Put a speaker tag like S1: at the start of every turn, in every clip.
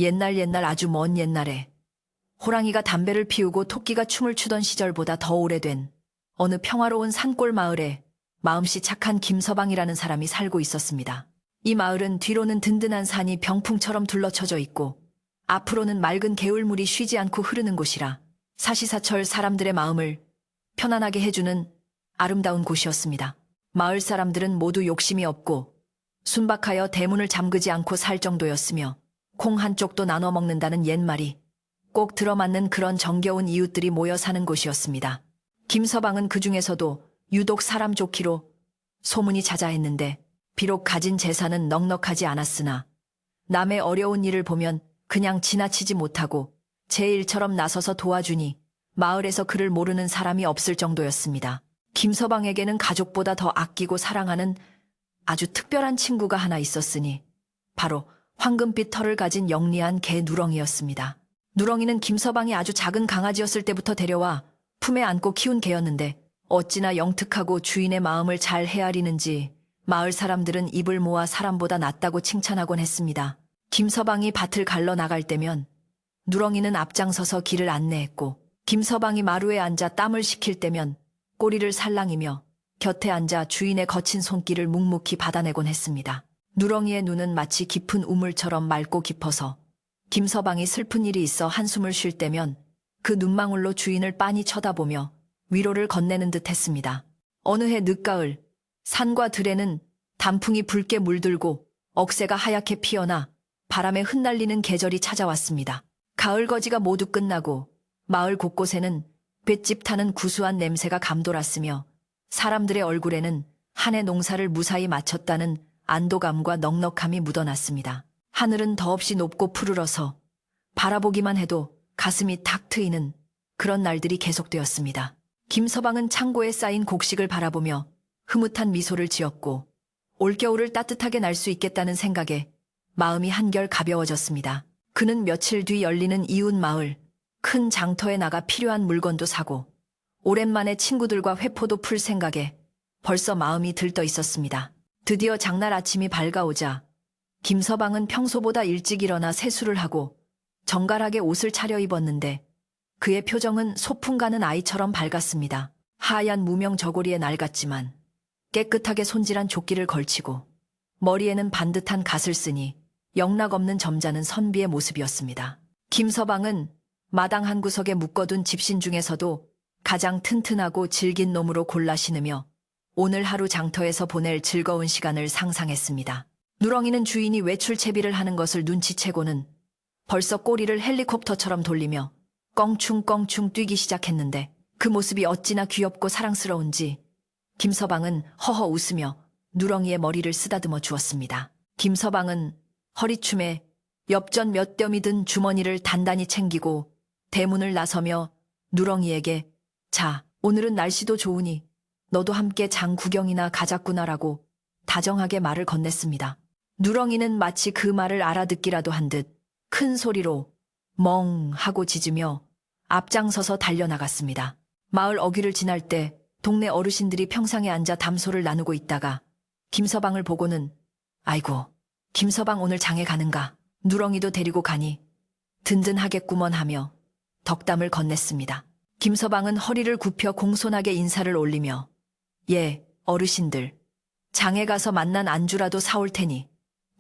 S1: 옛날 아주 먼 옛날에 호랑이가 담배를 피우고 토끼가 춤을 추던 시절보다 더 오래된 어느 평화로운 산골 마을에 마음씨 착한 김서방이라는 사람이 살고 있었습니다. 이 마을은 뒤로는 든든한 산이 병풍처럼 둘러쳐져 있고 앞으로는 맑은 개울물이 쉬지 않고 흐르는 곳이라 사시사철 사람들의 마음을 편안하게 해주는 아름다운 곳이었습니다. 마을 사람들은 모두 욕심이 없고 순박하여 대문을 잠그지 않고 살 정도였으며 콩 한쪽도 나눠 먹는다는 옛말이 꼭 들어맞는 그런 정겨운 이웃들이 모여 사는 곳이었습니다. 김서방은 그 중에서도 유독 사람 좋기로 소문이 자자했는데 비록 가진 재산은 넉넉하지 않았으나 남의 어려운 일을 보면 그냥 지나치지 못하고 제 일처럼 나서서 도와주니 마을에서 그를 모르는 사람이 없을 정도였습니다. 김서방에게는 가족보다 더 아끼고 사랑하는 아주 특별한 친구가 하나 있었으니 바로 황금빛 털을 가진 영리한 개 누렁이였습니다. 누렁이는 김서방이 아주 작은 강아지였을 때부터 데려와 품에 안고 키운 개였는데 어찌나 영특하고 주인의 마음을 잘 헤아리는지 마을 사람들은 입을 모아 사람보다 낫다고 칭찬하곤 했습니다. 김서방이 밭을 갈러 나갈 때면 누렁이는 앞장서서 길을 안내했고 김서방이 마루에 앉아 땀을 식힐 때면 꼬리를 살랑이며 곁에 앉아 주인의 거친 손길을 묵묵히 받아내곤 했습니다. 누렁이의 눈은 마치 깊은 우물처럼 맑고 깊어서 김서방이 슬픈 일이 있어 한숨을 쉴 때면 그 눈망울로 주인을 빤히 쳐다보며 위로를 건네는 듯 했습니다. 어느 해 늦가을 산과 들에는 단풍이 붉게 물들고 억새가 하얗게 피어나 바람에 흩날리는 계절이 찾아왔습니다. 가을 거지가 모두 끝나고 마을 곳곳에는 볏짚 타는 구수한 냄새가 감돌았으며 사람들의 얼굴에는 한 해 농사를 무사히 마쳤다는 안도감과 넉넉함이 묻어났습니다. 하늘은 더없이 높고 푸르러서 바라보기만 해도 가슴이 탁 트이는 그런 날들이 계속되었습니다. 김서방은 창고에 쌓인 곡식을 바라보며 흐뭇한 미소를 지었고 올겨울을 따뜻하게 날 수 있겠다는 생각에 마음이 한결 가벼워졌습니다. 그는 며칠 뒤 열리는 이웃 마을 큰 장터에 나가 필요한 물건도 사고 오랜만에 친구들과 회포도 풀 생각에 벌써 마음이 들떠 있었습니다. 드디어 장날 아침이 밝아오자 김서방은 평소보다 일찍 일어나 세수를 하고 정갈하게 옷을 차려입었는데 그의 표정은 소풍 가는 아이처럼 밝았습니다. 하얀 무명 저고리에 낡았지만 깨끗하게 손질한 조끼를 걸치고 머리에는 반듯한 갓을 쓰니 영락없는 점잖은 선비의 모습이었습니다. 김서방은 마당 한 구석에 묶어둔 집신 중에서도 가장 튼튼하고 질긴 놈으로 골라 신으며 오늘 하루 장터에서 보낼 즐거운 시간을 상상했습니다. 누렁이는 주인이 외출 채비를 하는 것을 눈치채고는 벌써 꼬리를 헬리콥터처럼 돌리며 껑충껑충 뛰기 시작했는데 그 모습이 어찌나 귀엽고 사랑스러운지 김서방은 허허 웃으며 누렁이의 머리를 쓰다듬어 주었습니다. 김서방은 허리춤에 엽전 몇 뼘이 든 주머니를 단단히 챙기고 대문을 나서며 누렁이에게 자, 오늘은 날씨도 좋으니 너도 함께 장 구경이나 가자꾸나라고 다정하게 말을 건넸습니다. 누렁이는 마치 그 말을 알아듣기라도 한 듯 큰 소리로 멍 하고 짖으며 앞장서서 달려나갔습니다. 마을 어귀를 지날 때 동네 어르신들이 평상에 앉아 담소를 나누고 있다가 김서방을 보고는 아이고, 김서방 오늘 장에 가는가? 누렁이도 데리고 가니 든든하겠구먼 하며 덕담을 건넸습니다. 김서방은 허리를 굽혀 공손하게 인사를 올리며 예, 어르신들. 장에 가서 만난 안주라도 사올 테니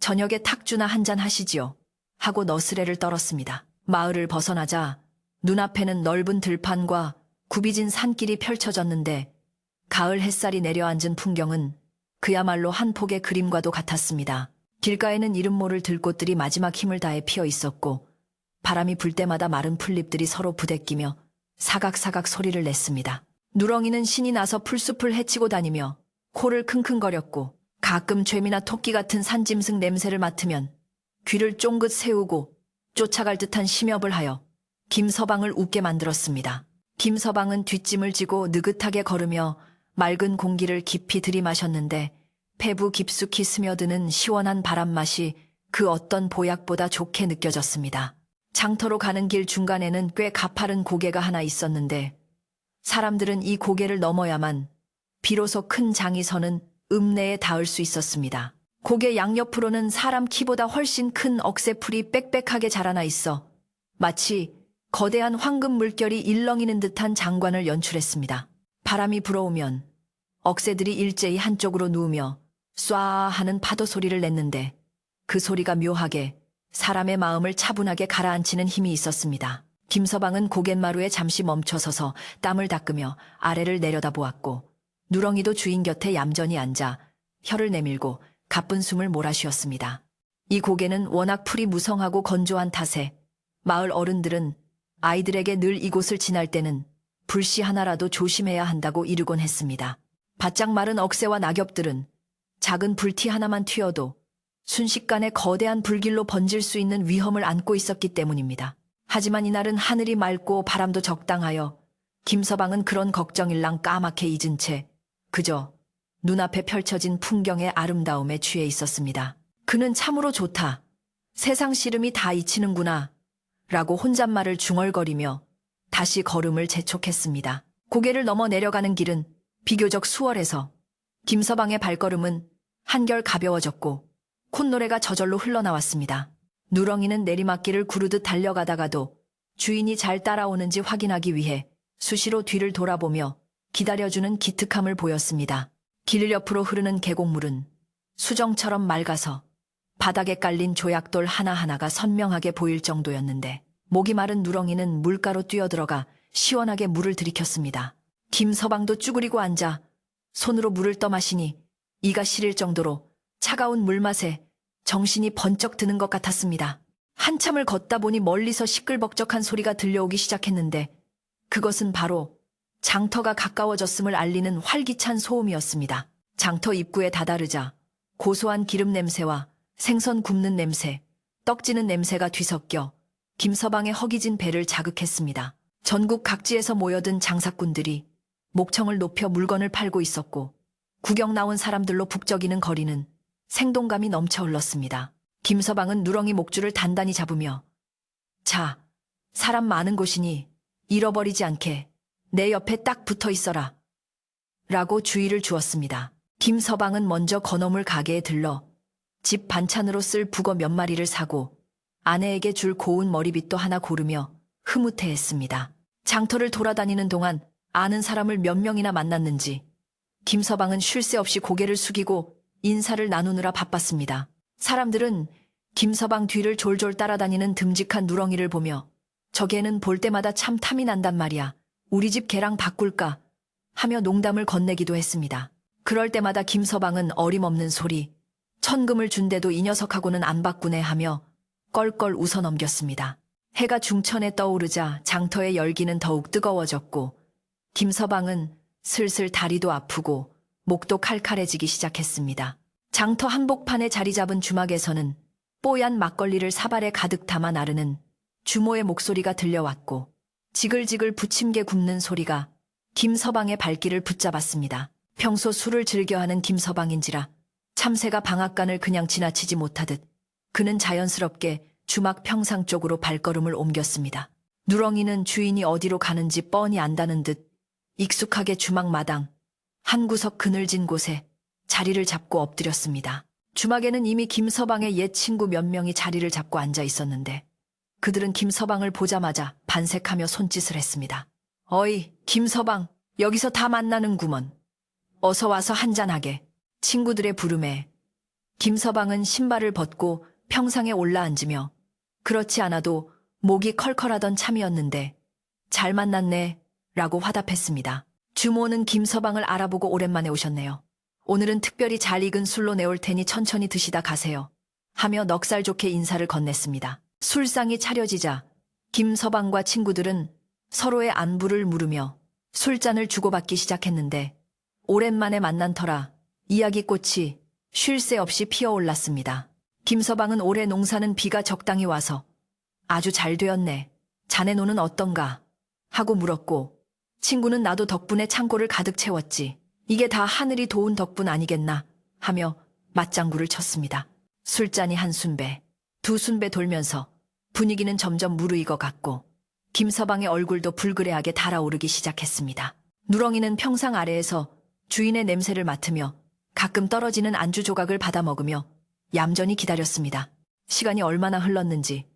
S1: 저녁에 탁주나 한잔 하시지요. 하고 너스레를 떨었습니다. 마을을 벗어나자 눈앞에는 넓은 들판과 굽이진 산길이 펼쳐졌는데 가을 햇살이 내려앉은 풍경은 그야말로 한 폭의 그림과도 같았습니다. 길가에는 이름 모를 들꽃들이 마지막 힘을 다해 피어 있었고 바람이 불 때마다 마른 풀잎들이 서로 부대끼며 사각사각 소리를 냈습니다. 누렁이는 신이 나서 풀숲을 헤치고 다니며 코를 킁킁거렸고 가끔 죄미나 토끼 같은 산짐승 냄새를 맡으면 귀를 쫑긋 세우고 쫓아갈 듯한 심협을 하여 김서방을 웃게 만들었습니다. 김서방은 뒷짐을 지고 느긋하게 걸으며 맑은 공기를 깊이 들이마셨는데 폐부 깊숙이 스며드는 시원한 바람맛이 그 어떤 보약보다 좋게 느껴졌습니다. 장터로 가는 길 중간에는 꽤 가파른 고개가 하나 있었는데 사람들은 이 고개를 넘어야만 비로소 큰 장이 서는 읍내에 닿을 수 있었습니다. 고개 양옆으로는 사람 키보다 훨씬 큰 억새풀이 빽빽하게 자라나 있어 마치 거대한 황금 물결이 일렁이는 듯한 장관을 연출했습니다. 바람이 불어오면 억새들이 일제히 한쪽으로 누우며 쏴 하는 파도 소리를 냈는데 그 소리가 묘하게 사람의 마음을 차분하게 가라앉히는 힘이 있었습니다. 김서방은 고갯마루에 잠시 멈춰서서 땀을 닦으며 아래를 내려다보았고 누렁이도 주인 곁에 얌전히 앉아 혀를 내밀고 가쁜 숨을 몰아쉬었습니다. 이 고개는 워낙 풀이 무성하고 건조한 탓에 마을 어른들은 아이들에게 늘 이곳을 지날 때는 불씨 하나라도 조심해야 한다고 이르곤 했습니다. 바짝 마른 억새와 낙엽들은 작은 불티 하나만 튀어도 순식간에 거대한 불길로 번질 수 있는 위험을 안고 있었기 때문입니다. 하지만 이날은 하늘이 맑고 바람도 적당하여 김서방은 그런 걱정일랑 까맣게 잊은 채 그저 눈앞에 펼쳐진 풍경의 아름다움에 취해 있었습니다. 그는 참으로 좋다. 세상 시름이 다 잊히는구나. 라고 혼잣말을 중얼거리며 다시 걸음을 재촉했습니다. 고개를 넘어 내려가는 길은 비교적 수월해서 김서방의 발걸음은 한결 가벼워졌고 콧노래가 저절로 흘러나왔습니다. 누렁이는 내리막길을 구르듯 달려가다가도 주인이 잘 따라오는지 확인하기 위해 수시로 뒤를 돌아보며 기다려주는 기특함을 보였습니다. 길 옆으로 흐르는 계곡물은 수정처럼 맑아서 바닥에 깔린 조약돌 하나하나가 선명하게 보일 정도였는데 목이 마른 누렁이는 물가로 뛰어들어가 시원하게 물을 들이켰습니다. 김서방도 쭈그리고 앉아 손으로 물을 떠마시니 이가 시릴 정도로 차가운 물맛에 정신이 번쩍 드는 것 같았습니다. 한참을 걷다 보니 멀리서 시끌벅적한 소리가 들려오기 시작했는데 그것은 바로 장터가 가까워졌음을 알리는 활기찬 소음이었습니다. 장터 입구에 다다르자 고소한 기름 냄새와 생선 굽는 냄새, 떡지는 냄새가 뒤섞여 김서방의 허기진 배를 자극했습니다. 전국 각지에서 모여든 장사꾼들이 목청을 높여 물건을 팔고 있었고 구경 나온 사람들로 북적이는 거리는 생동감이 넘쳐 흘렀습니다. 김서방은 누렁이 목줄을 단단히 잡으며 자, 사람 많은 곳이니 잃어버리지 않게 내 옆에 딱 붙어 있어라 라고 주의를 주었습니다. 김서방은 먼저 건어물 가게에 들러 집 반찬으로 쓸 북어 몇 마리를 사고 아내에게 줄 고운 머리빗도 하나 고르며 흐뭇해했습니다. 장터를 돌아다니는 동안 아는 사람을 몇 명이나 만났는지 김서방은 쉴 새 없이 고개를 숙이고 인사를 나누느라 바빴습니다. 사람들은 김서방 뒤를 졸졸 따라다니는 듬직한 누렁이를 보며 저게는 볼 때마다 참 탐이 난단 말이야. 우리 집 개랑 바꿀까 하며 농담을 건네기도 했습니다. 그럴 때마다 김서방은 어림없는 소리 천금을 준대도 이 녀석하고는 안 바꾸네 하며 껄껄 웃어 넘겼습니다. 해가 중천에 떠오르자 장터의 열기는 더욱 뜨거워졌고 김서방은 슬슬 다리도 아프고 목도 칼칼해지기 시작했습니다. 장터 한복판에 자리 잡은 주막에서는 뽀얀 막걸리를 사발에 가득 담아 나르는 주모의 목소리가 들려왔고 지글지글 부침개 굽는 소리가 김서방의 발길을 붙잡았습니다. 평소 술을 즐겨하는 김서방인지라 참새가 방앗간을 그냥 지나치지 못하듯 그는 자연스럽게 주막 평상 쪽으로 발걸음을 옮겼습니다. 누렁이는 주인이 어디로 가는지 뻔히 안다는 듯 익숙하게 주막 마당 한 구석 그늘진 곳에 자리를 잡고 엎드렸습니다. 주막에는 이미 김서방의 옛 친구 몇 명이 자리를 잡고 앉아 있었는데 그들은 김서방을 보자마자 반색하며 손짓을 했습니다. 어이, 김서방, 여기서 다 만나는구먼. 어서 와서 한잔하게. 친구들의 부름에 김서방은 신발을 벗고 평상에 올라앉으며 그렇지 않아도 목이 컬컬하던 참이었는데 잘 만났네 라고 화답했습니다. 주모는 김서방을 알아보고 오랜만에 오셨네요. 오늘은 특별히 잘 익은 술로 내올 테니 천천히 드시다 가세요. 하며 넉살 좋게 인사를 건넸습니다. 술상이 차려지자 김서방과 친구들은 서로의 안부를 물으며 술잔을 주고받기 시작했는데 오랜만에 만난 터라 이야기꽃이 쉴 새 없이 피어올랐습니다. 김서방은 올해 농사는 비가 적당히 와서 아주 잘 되었네. 자네 노는 어떤가? 하고 물었고 친구는 나도 덕분에 창고를 가득 채웠지. 이게 다 하늘이 도운 덕분 아니겠나? 하며 맞장구를 쳤습니다. 술잔이 한 순배, 두 순배 돌면서 분위기는 점점 무르익어 갔고 김서방의 얼굴도 불그레하게 달아오르기 시작했습니다. 누렁이는 평상 아래에서 주인의 냄새를 맡으며 가끔 떨어지는 안주 조각을 받아 먹으며 얌전히 기다렸습니다. 시간이 얼마나 흘렀는지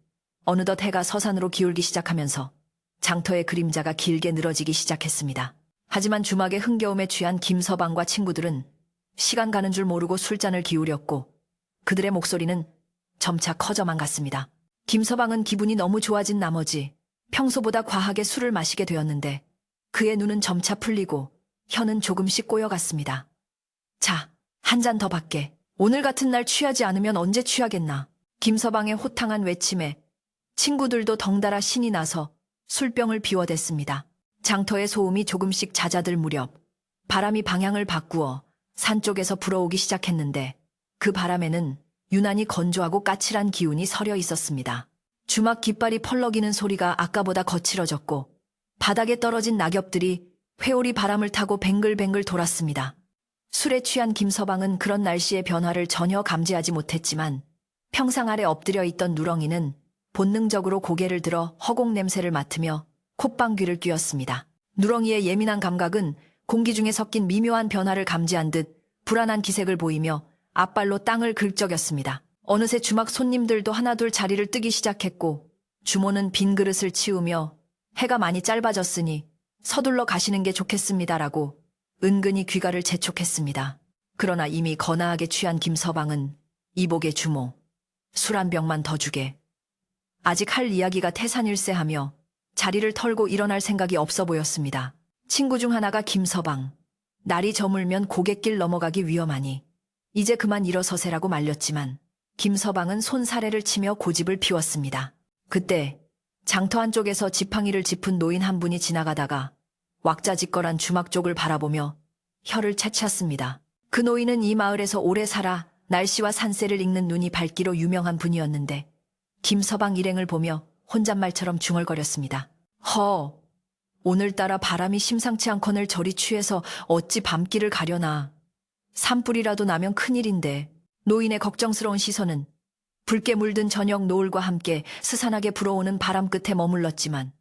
S1: 어느덧 해가 서산으로 기울기 시작하면서 장터의 그림자가 길게 늘어지기 시작했습니다. 하지만 주막의 흥겨움에 취한 김서방과 친구들은 시간 가는 줄 모르고 술잔을 기울였고 그들의 목소리는 점차 커져만 갔습니다. 김서방은 기분이 너무 좋아진 나머지 평소보다 과하게 술을 마시게 되었는데 그의 눈은 점차 풀리고 혀는 조금씩 꼬여갔습니다. 자, 한 잔 더 받게. 오늘 같은 날 취하지 않으면 언제 취하겠나. 김서방의 호탕한 외침에 친구들도 덩달아 신이 나서 술병을 비워댔습니다. 장터의 소음이 조금씩 잦아들 무렵 바람이 방향을 바꾸어 산 쪽에서 불어오기 시작했는데 그 바람에는 유난히 건조하고 까칠한 기운이 서려 있었습니다. 주막 깃발이 펄럭이는 소리가 아까보다 거칠어졌고 바닥에 떨어진 낙엽들이 회오리 바람을 타고 뱅글뱅글 돌았습니다. 술에 취한 김서방은 그런 날씨의 변화를 전혀 감지하지 못했지만 평상 아래 엎드려 있던 누렁이는 본능적으로 고개를 들어 허공 냄새를 맡으며 콧방귀를 뀌었습니다. 누렁이의 예민한 감각은 공기 중에 섞인 미묘한 변화를 감지한 듯 불안한 기색을 보이며 앞발로 땅을 긁적였습니다. 어느새 주막 손님들도 하나둘 자리를 뜨기 시작했고 주모는 빈 그릇을 치우며 해가 많이 짧아졌으니 서둘러 가시는 게 좋겠습니다라고 은근히 귀가를 재촉했습니다. 그러나 이미 거나하게 취한 김서방은 이복의 주모, 술 한 병만 더 주게. 아직 할 이야기가 태산일세하며 자리를 털고 일어날 생각이 없어 보였습니다. 친구 중 하나가 김서방, 날이 저물면 고갯길 넘어가기 위험하니 이제 그만 일어서세라고 말렸지만 김서방은 손사래를 치며 고집을 피웠습니다. 그때 장터 한쪽에서 지팡이를 짚은 노인 한 분이 지나가다가 왁자지껄한 주막 쪽을 바라보며 혀를 차찼습니다. 그 노인은 이 마을에서 오래 살아 날씨와 산세를 읽는 눈이 밝기로 유명한 분이었는데 김서방 일행을 보며 혼잣말처럼 중얼거렸습니다. 허, 오늘따라 바람이 심상치 않거늘 저리 취해서 어찌 밤길을 가려나. 산불이라도 나면 큰일인데. 노인의 걱정스러운 시선은 붉게 물든 저녁 노을과 함께 스산하게 불어오는 바람 끝에 머물렀지만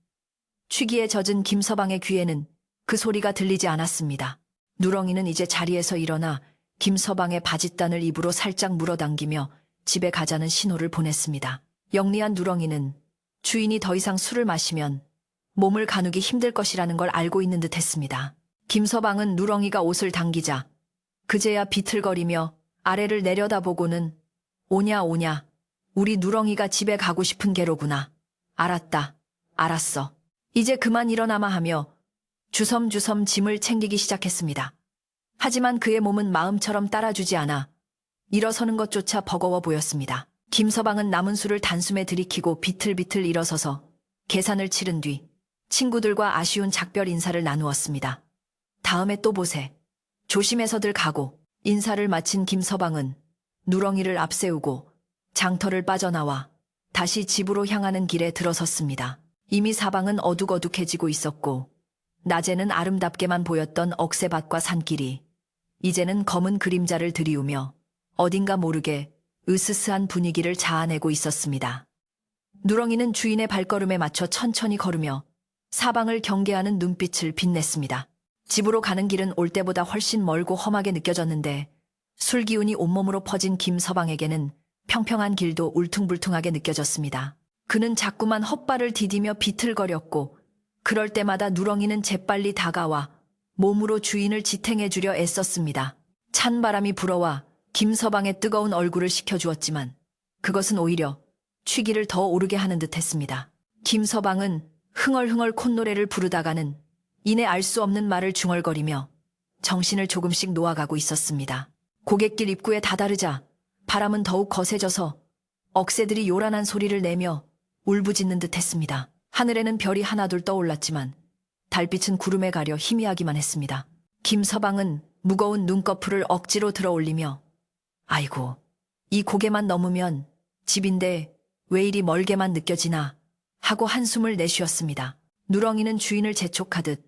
S1: 취기에 젖은 김서방의 귀에는 그 소리가 들리지 않았습니다. 누렁이는 이제 자리에서 일어나 김서방의 바짓단을 입으로 살짝 물어당기며 집에 가자는 신호를 보냈습니다. 영리한 누렁이는 주인이 더 이상 술을 마시면 몸을 가누기 힘들 것이라는 걸 알고 있는 듯 했습니다. 김서방은 누렁이가 옷을 당기자 그제야 비틀거리며 아래를 내려다보고는 오냐 오냐, 우리 누렁이가 집에 가고 싶은 게로구나. 알았다, 알았어. 이제 그만 일어나마 하며 주섬주섬 짐을 챙기기 시작했습니다. 하지만 그의 몸은 마음처럼 따라주지 않아 일어서는 것조차 버거워 보였습니다. 김서방은 남은 술을 단숨에 들이키고 비틀비틀 일어서서 계산을 치른 뒤 친구들과 아쉬운 작별 인사를 나누었습니다. 다음에 또 보세. 조심해서들 가고. 인사를 마친 김서방은 누렁이를 앞세우고 장터를 빠져나와 다시 집으로 향하는 길에 들어섰습니다. 이미 사방은 어둑어둑해지고 있었고 낮에는 아름답게만 보였던 억새밭과 산길이 이제는 검은 그림자를 들이우며 어딘가 모르게 으스스한 분위기를 자아내고 있었습니다. 누렁이는 주인의 발걸음에 맞춰 천천히 걸으며 사방을 경계하는 눈빛을 빛냈습니다. 집으로 가는 길은 올 때보다 훨씬 멀고 험하게 느껴졌는데 술 기운이 온몸으로 퍼진 김서방에게는 평평한 길도 울퉁불퉁하게 느껴졌습니다. 그는 자꾸만 헛발을 디디며 비틀거렸고 그럴 때마다 누렁이는 재빨리 다가와 몸으로 주인을 지탱해주려 애썼습니다. 찬 바람이 불어와 김서방의 뜨거운 얼굴을 식혀주었지만 그것은 오히려 취기를 더 오르게 하는 듯했습니다. 김서방은 흥얼흥얼 콧노래를 부르다가는 이내 알 수 없는 말을 중얼거리며 정신을 조금씩 놓아가고 있었습니다. 고갯길 입구에 다다르자 바람은 더욱 거세져서 억새들이 요란한 소리를 내며 울부짖는 듯했습니다. 하늘에는 별이 하나둘 떠올랐지만 달빛은 구름에 가려 희미하기만 했습니다. 김서방은 무거운 눈꺼풀을 억지로 들어올리며 아이고, 이 고개만 넘으면 집인데 왜 이리 멀게만 느껴지나 하고 한숨을 내쉬었습니다. 누렁이는 주인을 재촉하듯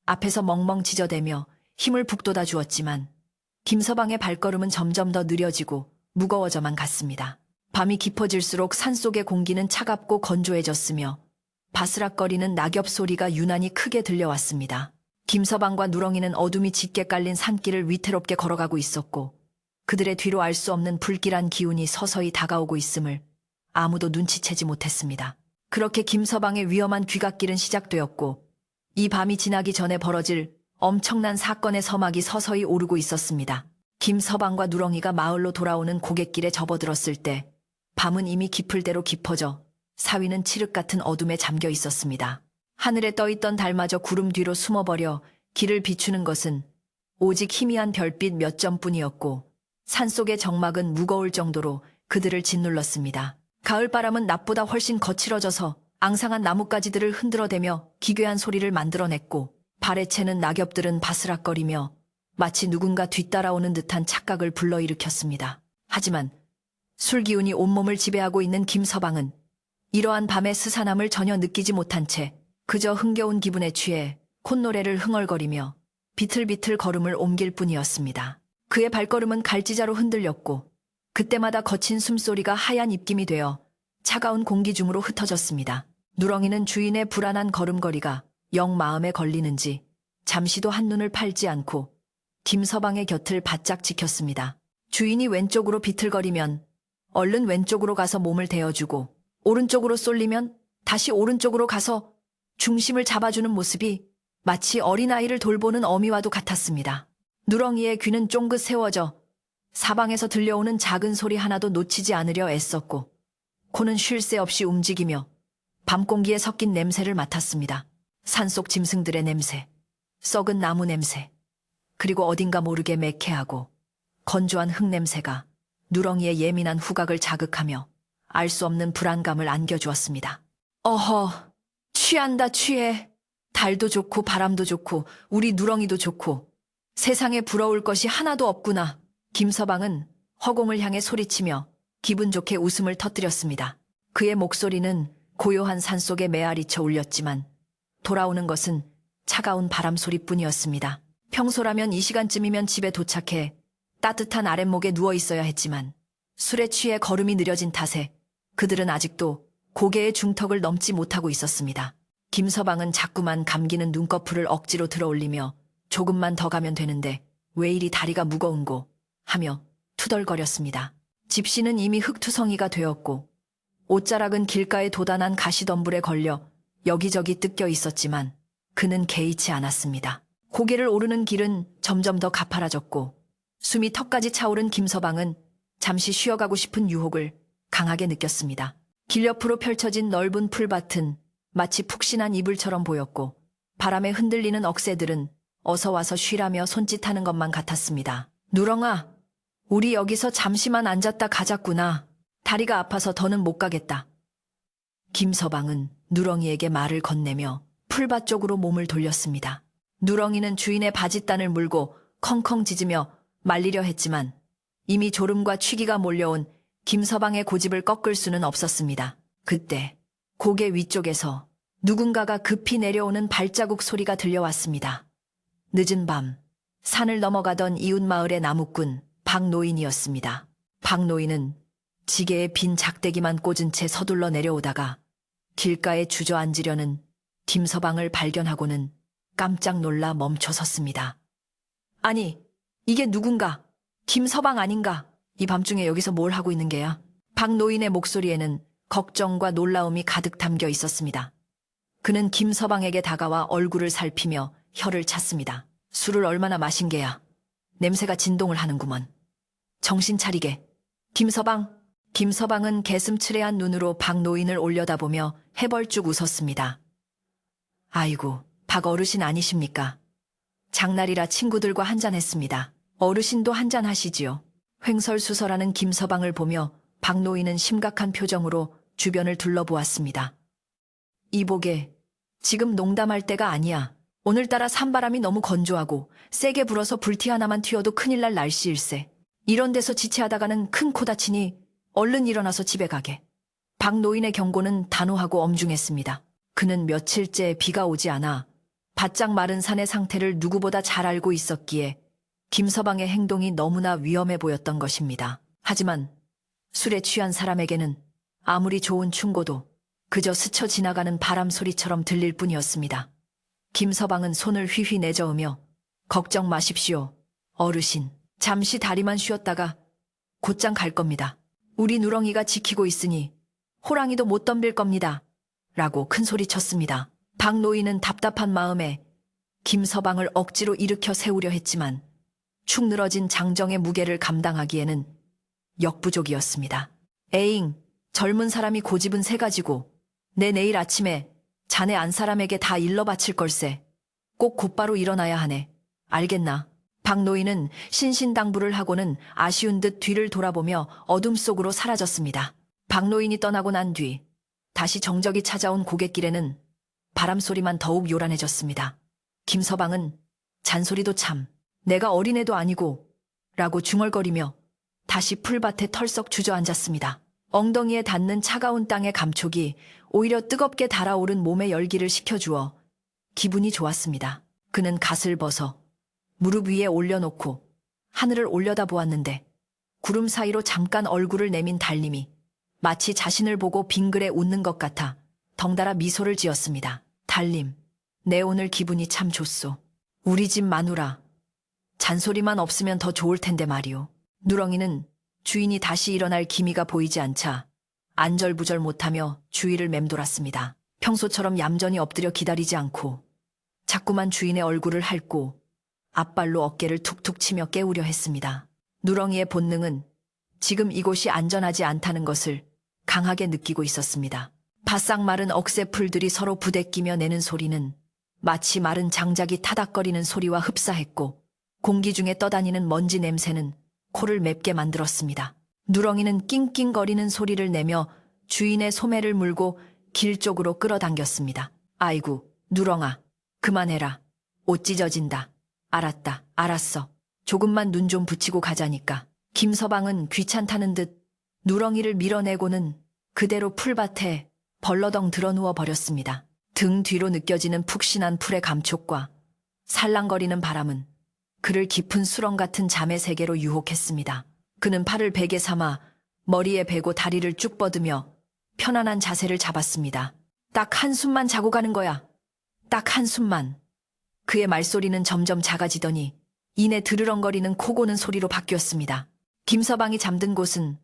S1: 앞에서 멍멍 지저대며 힘을 북돋아 주었지만 김서방의 발걸음은 점점 더 느려지고 무거워져만 갔습니다. 밤이 깊어질수록 산속의 공기는 차갑고 건조해졌으며 바스락거리는 낙엽 소리가 유난히 크게 들려왔습니다. 김서방과 누렁이는 어둠이 짙게 깔린 산길을 위태롭게 걸어가고 있었고 그들의 뒤로 알 수 없는 불길한 기운이 서서히 다가오고 있음을 아무도 눈치채지 못했습니다. 그렇게 김서방의 위험한 귀갓길은 시작되었고 이 밤이 지나기 전에 벌어질 엄청난 사건의 서막이 서서히 오르고 있었습니다. 김서방과 누렁이가 마을로 돌아오는 고갯길에 접어들었을 때 밤은 이미 깊을 대로 깊어져 사위는 칠흑 같은 어둠에 잠겨 있었습니다. 하늘에 떠있던 달마저 구름 뒤로 숨어버려 길을 비추는 것은 오직 희미한 별빛 몇 점뿐이었고 산속의 정막은 무거울 정도로 그들을 짓눌렀습니다. 가을바람은 낮보다 훨씬 거칠어져서 앙상한 나뭇가지들을 흔들어대며 기괴한 소리를 만들어냈고 발에 채는 낙엽들은 바스락거리며 마치 누군가 뒤따라오는 듯한 착각을 불러일으켰습니다. 하지만 술기운이 온몸을 지배하고 있는 김서방은 이러한 밤의 스산함을 전혀 느끼지 못한 채 그저 흥겨운 기분에 취해 콧노래를 흥얼거리며 비틀비틀 걸음을 옮길 뿐이었습니다. 그의 발걸음은 갈지자로 흔들렸고 그때마다 거친 숨소리가 하얀 입김이 되어 차가운 공기 중으로 흩어졌습니다. 누렁이는 주인의 불안한 걸음걸이가 영 마음에 걸리는지 잠시도 한눈을 팔지 않고 김서방의 곁을 바짝 지켰습니다. 주인이 왼쪽으로 비틀거리면 얼른 왼쪽으로 가서 몸을 대어주고 오른쪽으로 쏠리면 다시 오른쪽으로 가서 중심을 잡아주는 모습이 마치 어린아이를 돌보는 어미와도 같았습니다. 누렁이의 귀는 쫑긋 세워져 사방에서 들려오는 작은 소리 하나도 놓치지 않으려 애썼고 코는 쉴 새 없이 움직이며 밤 공기에 섞인 냄새를 맡았습니다. 산속 짐승들의 냄새, 썩은 나무 냄새, 그리고 어딘가 모르게 매캐하고 건조한 흙냄새가 누렁이의 예민한 후각을 자극하며 알 수 없는 불안감을 안겨주었습니다. 어허, 취한다 취해. 달도 좋고 바람도 좋고 우리 누렁이도 좋고 세상에 부러울 것이 하나도 없구나. 김서방은 허공을 향해 소리치며 기분 좋게 웃음을 터뜨렸습니다. 그의 목소리는 고요한 산속에 메아리쳐 울렸지만 돌아오는 것은 차가운 바람 소리뿐이었습니다. 평소라면 이 시간쯤이면 집에 도착해 따뜻한 아랫목에 누워 있어야 했지만 술에 취해 걸음이 느려진 탓에 그들은 아직도 고개의 중턱을 넘지 못하고 있었습니다. 김서방은 자꾸만 감기는 눈꺼풀을 억지로 들어올리며 조금만 더 가면 되는데 왜 이리 다리가 무거운고 하며 투덜거렸습니다. 집시는 이미 흙투성이가 되었고 옷자락은 길가에 도단한 가시덤불에 걸려 여기저기 뜯겨 있었지만 그는 개의치 않았습니다. 고개를 오르는 길은 점점 더 가파라졌고 숨이 턱까지 차오른 김서방은 잠시 쉬어가고 싶은 유혹을 강하게 느꼈습니다. 길 옆으로 펼쳐진 넓은 풀밭은 마치 푹신한 이불처럼 보였고 바람에 흔들리는 억새들은 어서 와서 쉬라며 손짓하는 것만 같았습니다. 누렁아, 우리 여기서 잠시만 앉았다 가자꾸나. 다리가 아파서 더는 못 가겠다. 김서방은 누렁이에게 말을 건네며 풀밭 쪽으로 몸을 돌렸습니다. 누렁이는 주인의 바짓단을 물고 컹컹 짖으며 말리려 했지만 이미 졸음과 취기가 몰려온 김서방의 고집을 꺾을 수는 없었습니다. 그때 고개 위쪽에서 누군가가 급히 내려오는 발자국 소리가 들려왔습니다. 늦은 밤 산을 넘어가던 이웃마을의 나무꾼 박노인이었습니다. 박노인은 지게에 빈 작대기만 꽂은 채 서둘러 내려오다가 길가에 주저앉으려는 김서방을 발견하고는 깜짝 놀라 멈춰 섰습니다. 아니, 이게 누군가? 김서방 아닌가? 이 밤중에 여기서 뭘 하고 있는 게야? 박노인의 목소리에는 걱정과 놀라움이 가득 담겨 있었습니다. 그는 김서방에게 다가와 얼굴을 살피며 혀를 찼습니다. 술을 얼마나 마신 게야? 냄새가 진동을 하는구먼. 정신 차리게. 김서방. 김서방은 개슴츠레한 눈으로 박노인을 올려다보며 해벌쭉 웃었습니다. 아이고, 박 어르신 아니십니까? 장날이라 친구들과 한잔했습니다. 어르신도 한잔하시지요. 횡설수설하는 김서방을 보며 박노인은 심각한 표정으로 주변을 둘러보았습니다. 이보게, 지금 농담할 때가 아니야. 오늘따라 산바람이 너무 건조하고 세게 불어서 불티 하나만 튀어도 큰일 날 날씨일세. 이런 데서 지체하다가는 큰 코 다치니 얼른 일어나서 집에 가게. 박노인의 경고는 단호하고 엄중했습니다. 그는 며칠째 비가 오지 않아 바짝 마른 산의 상태를 누구보다 잘 알고 있었기에 김서방의 행동이 너무나 위험해 보였던 것입니다. 하지만 술에 취한 사람에게는 아무리 좋은 충고도 그저 스쳐 지나가는 바람 소리처럼 들릴 뿐이었습니다. 김서방은 손을 휘휘 내저으며 걱정 마십시오, 어르신. 잠시 다리만 쉬었다가 곧장 갈 겁니다. 우리 누렁이가 지키고 있으니 호랑이도 못 덤빌 겁니다. 라고 큰 소리 쳤습니다. 박노인은 답답한 마음에 김서방을 억지로 일으켜 세우려 했지만 축 늘어진 장정의 무게를 감당하기에는 역부족이었습니다. 에잉, 젊은 사람이 고집은 세 가지고 내 내일 아침에 자네 안 사람에게 다 일러 바칠 걸세. 꼭 곧바로 일어나야 하네. 알겠나? 박노인은 신신당부를 하고는 아쉬운 듯 뒤를 돌아보며 어둠 속으로 사라졌습니다. 박노인이 떠나고 난 뒤 다시 정적이 찾아온 고갯길에는 바람소리만 더욱 요란해졌습니다. 김서방은 잔소리도 참, 내가 어린애도 아니고 라고 중얼거리며 다시 풀밭에 털썩 주저앉았습니다. 엉덩이에 닿는 차가운 땅의 감촉이 오히려 뜨겁게 달아오른 몸의 열기를 식혀주어 기분이 좋았습니다. 그는 갓을 벗어 무릎 위에 올려놓고 하늘을 올려다보았는데 구름 사이로 잠깐 얼굴을 내민 달님이 마치 자신을 보고 빙그레 웃는 것 같아 덩달아 미소를 지었습니다. 달님, 내 오늘 기분이 참 좋소. 우리 집 마누라. 잔소리만 없으면 더 좋을 텐데 말이오. 누렁이는 주인이 다시 일어날 기미가 보이지 않자 안절부절 못하며 주위를 맴돌았습니다. 평소처럼 얌전히 엎드려 기다리지 않고 자꾸만 주인의 얼굴을 핥고 앞발로 어깨를 툭툭 치며 깨우려 했습니다. 누렁이의 본능은 지금 이곳이 안전하지 않다는 것을 강하게 느끼고 있었습니다. 바싹 마른 억새풀들이 서로 부대끼며 내는 소리는 마치 마른 장작이 타닥거리는 소리와 흡사했고 공기 중에 떠다니는 먼지 냄새는 코를 맵게 만들었습니다. 누렁이는 낑낑거리는 소리를 내며 주인의 소매를 물고 길 쪽으로 끌어당겼습니다. 아이고, 누렁아, 그만해라. 옷 찢어진다. 알았다, 알았어. 조금만 눈 좀 붙이고 가자니까. 김서방은 귀찮다는 듯 누렁이를 밀어내고는 그대로 풀밭에 벌러덩 드러누워 버렸습니다. 등 뒤로 느껴지는 푹신한 풀의 감촉과 살랑거리는 바람은 그를 깊은 수렁 같은 잠의 세계로 유혹했습니다. 그는 팔을 베개 삼아 머리에 베고 다리를 쭉 뻗으며 편안한 자세를 잡았습니다. 딱 한숨만 자고 가는 거야. 딱 한숨만. 그의 말소리는 점점 작아지더니 이내 드르렁거리는 코 고는 소리로 바뀌었습니다. 김서방이 잠든 곳은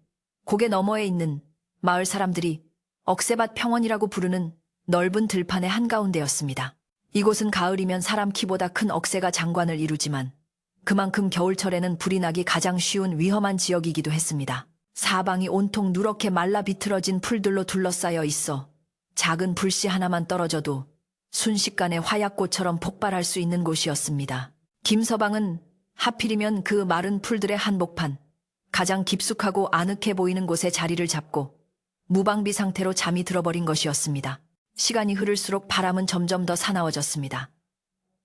S1: 고개 너머에 있는 마을 사람들이 억새밭 평원이라고 부르는 넓은 들판의 한가운데였습니다. 이곳은 가을이면 사람 키보다 큰 억새가 장관을 이루지만 그만큼 겨울철에는 불이 나기 가장 쉬운 위험한 지역이기도 했습니다. 사방이 온통 누렇게 말라 비틀어진 풀들로 둘러싸여 있어 작은 불씨 하나만 떨어져도 순식간에 화약꽃처럼 폭발할 수 있는 곳이었습니다. 김서방은 하필이면 그 마른 풀들의 한복판, 가장 깊숙하고 아늑해 보이는 곳에 자리를 잡고 무방비 상태로 잠이 들어버린 것이었습니다. 시간이 흐를수록 바람은 점점 더 사나워졌습니다.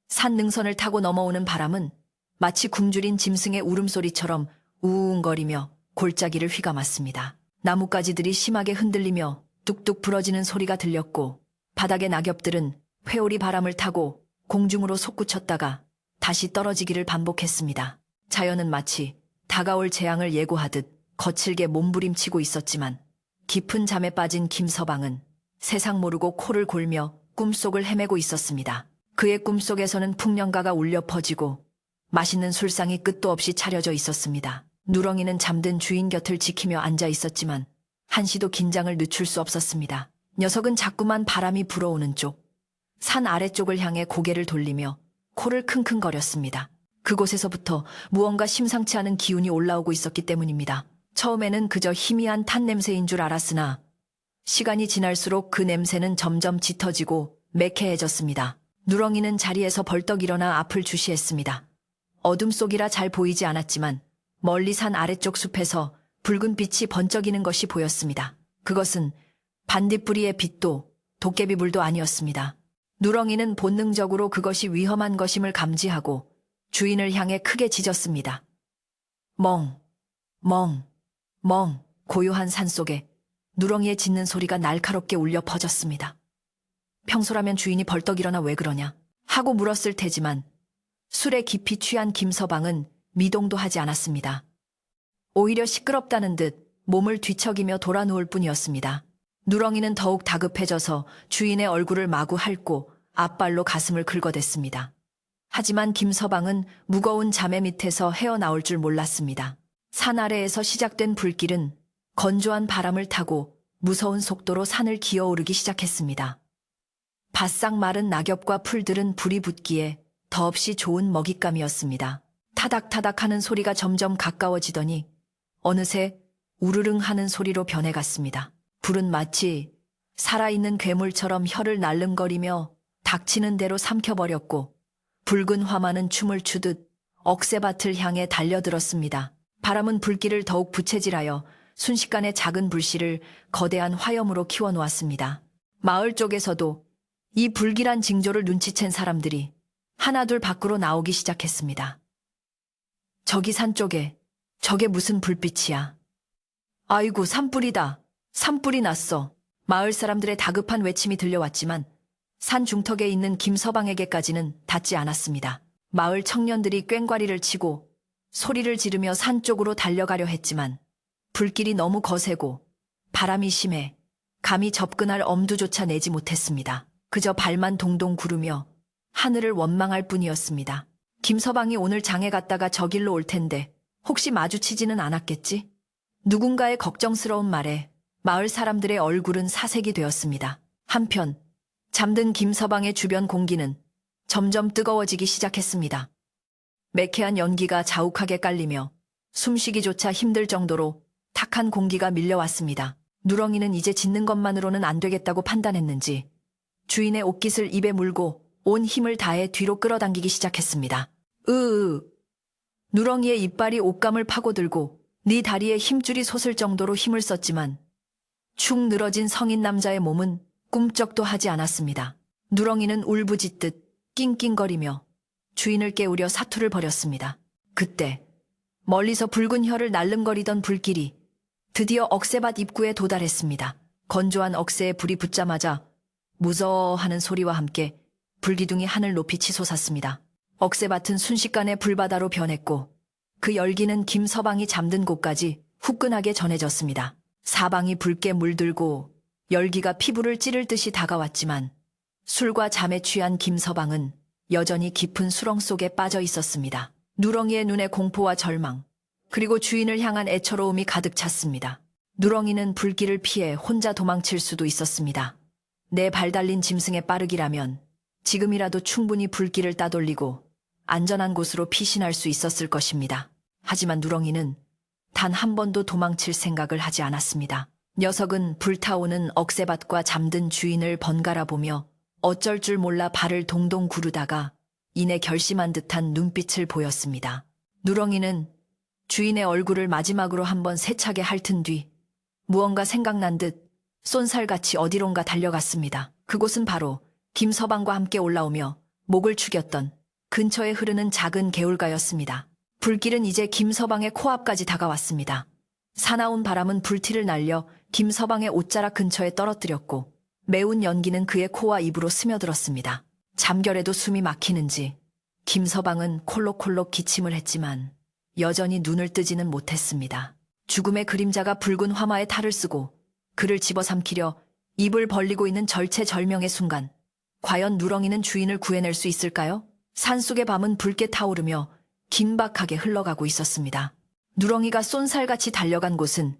S1: 산 능선을 타고 넘어오는 바람은 마치 굶주린 짐승의 울음소리처럼 우웅거리며 골짜기를 휘감았습니다. 나뭇가지들이 심하게 흔들리며 뚝뚝 부러지는 소리가 들렸고 바닥의 낙엽들은 회오리 바람을 타고 공중으로 솟구쳤다가 다시 떨어지기를 반복했습니다. 자연은 마치 다가올 재앙을 예고하듯 거칠게 몸부림치고 있었지만 깊은 잠에 빠진 김서방은 세상 모르고 코를 골며 꿈속을 헤매고 있었습니다. 그의 꿈속에서는 풍년가가 울려 퍼지고 맛있는 술상이 끝도 없이 차려져 있었습니다. 누렁이는 잠든 주인 곁을 지키며 앉아 있었지만 한시도 긴장을 늦출 수 없었습니다. 녀석은 자꾸만 바람이 불어오는 쪽, 산 아래쪽을 향해 고개를 돌리며 코를 킁킁거렸습니다. 그곳에서부터 무언가 심상치 않은 기운이 올라오고 있었기 때문입니다. 처음에는 그저 희미한 탄 냄새인 줄 알았으나 시간이 지날수록 그 냄새는 점점 짙어지고 매캐해졌습니다. 누렁이는 자리에서 벌떡 일어나 앞을 주시했습니다. 어둠 속이라 잘 보이지 않았지만 멀리 산 아래쪽 숲에서 붉은 빛이 번쩍이는 것이 보였습니다. 그것은 반딧불이의 빛도 도깨비불도 아니었습니다. 누렁이는 본능적으로 그것이 위험한 것임을 감지하고 주인을 향해 크게 짖었습니다. 멍, 멍, 멍. 고요한 산속에 누렁이의 짖는 소리가 날카롭게 울려 퍼졌습니다. 평소라면 주인이 벌떡 일어나 왜 그러냐 하고 물었을 테지만 술에 깊이 취한 김서방은 미동도 하지 않았습니다. 오히려 시끄럽다는 듯 몸을 뒤척이며 돌아 누울 뿐이었습니다. 누렁이는 더욱 다급해져서 주인의 얼굴을 마구 핥고 앞발로 가슴을 긁어댔습니다. 하지만 김서방은 무거운 잠에 밑에서 헤어나올 줄 몰랐습니다. 산 아래에서 시작된 불길은 건조한 바람을 타고 무서운 속도로 산을 기어오르기 시작했습니다. 바싹 마른 낙엽과 풀들은 불이 붙기에 더없이 좋은 먹잇감이었습니다. 타닥타닥 하는 소리가 점점 가까워지더니 어느새 우르릉 하는 소리로 변해갔습니다. 불은 마치 살아있는 괴물처럼 혀를 날름거리며 닥치는 대로 삼켜버렸고 붉은 화마는 춤을 추듯 억새밭을 향해 달려들었습니다. 바람은 불길을 더욱 부채질하여 순식간에 작은 불씨를 거대한 화염으로 키워놓았습니다. 마을 쪽에서도 이 불길한 징조를 눈치챈 사람들이 하나둘 밖으로 나오기 시작했습니다. 저기 산 쪽에 저게 무슨 불빛이야. 아이고 산불이다. 산불이 났어. 마을 사람들의 다급한 외침이 들려왔지만 산 중턱에 있는 김서방에게까지는 닿지 않았습니다. 마을 청년들이 꽹과리를 치고 소리를 지르며 산 쪽으로 달려가려 했지만 불길이 너무 거세고 바람이 심해 감히 접근할 엄두조차 내지 못했습니다. 그저 발만 동동 구르며 하늘을 원망할 뿐이었습니다. 김서방이 오늘 장에 갔다가 저 길로 올 텐데 혹시 마주치지는 않았겠지? 누군가의 걱정스러운 말에 마을 사람들의 얼굴은 사색이 되었습니다. 한편 잠든 김서방의 주변 공기는 점점 뜨거워지기 시작했습니다. 매캐한 연기가 자욱하게 깔리며 숨쉬기조차 힘들 정도로 탁한 공기가 밀려왔습니다. 누렁이는 이제 짖는 것만으로는 안 되겠다고 판단했는지 주인의 옷깃을 입에 물고 온 힘을 다해 뒤로 끌어당기기 시작했습니다. 으으. 누렁이의 이빨이 옷감을 파고들고 네 다리에 힘줄이 솟을 정도로 힘을 썼지만 축 늘어진 성인 남자의 몸은 꿈쩍도 하지 않았습니다. 누렁이는 울부짖듯 낑낑거리며 주인을 깨우려 사투를 벌였습니다. 그때 멀리서 붉은 혀를 날름거리던 불길이 드디어 억새밭 입구에 도달했습니다. 건조한 억새에 불이 붙자마자 무서워하는 소리와 함께 불기둥이 하늘 높이 치솟았습니다. 억새밭은 순식간에 불바다로 변했고 그 열기는 김서방이 잠든 곳까지 후끈하게 전해졌습니다. 사방이 붉게 물들고 열기가 피부를 찌를 듯이 다가왔지만 술과 잠에 취한 김서방은 여전히 깊은 수렁 속에 빠져 있었습니다. 누렁이의 눈에 공포와 절망, 그리고 주인을 향한 애처로움이 가득 찼습니다. 누렁이는 불길을 피해 혼자 도망칠 수도 있었습니다. 내 발 달린 짐승의 빠르기라면 지금이라도 충분히 불길을 따돌리고 안전한 곳으로 피신할 수 있었을 것입니다. 하지만 누렁이는 단 한 번도 도망칠 생각을 하지 않았습니다. 녀석은 불타오는 억새밭과 잠든 주인을 번갈아 보며 어쩔 줄 몰라 발을 동동 구르다가 이내 결심한 듯한 눈빛을 보였습니다. 누렁이는 주인의 얼굴을 마지막으로 한번 세차게 핥은 뒤 무언가 생각난 듯 쏜살같이 어디론가 달려갔습니다. 그곳은 바로 김서방과 함께 올라오며 목을 축였던 근처에 흐르는 작은 개울가였습니다. 불길은 이제 김서방의 코앞까지 다가왔습니다. 사나운 바람은 불티를 날려 김서방의 옷자락 근처에 떨어뜨렸고 매운 연기는 그의 코와 입으로 스며들었습니다. 잠결에도 숨이 막히는지 김서방은 콜록콜록 기침을 했지만 여전히 눈을 뜨지는 못했습니다. 죽음의 그림자가 붉은 화마에 탈을 쓰고 그를 집어삼키려 입을 벌리고 있는 절체절명의 순간 과연 누렁이는 주인을 구해낼 수 있을까요? 산속의 밤은 붉게 타오르며 긴박하게 흘러가고 있었습니다. 누렁이가 쏜살같이 달려간 곳은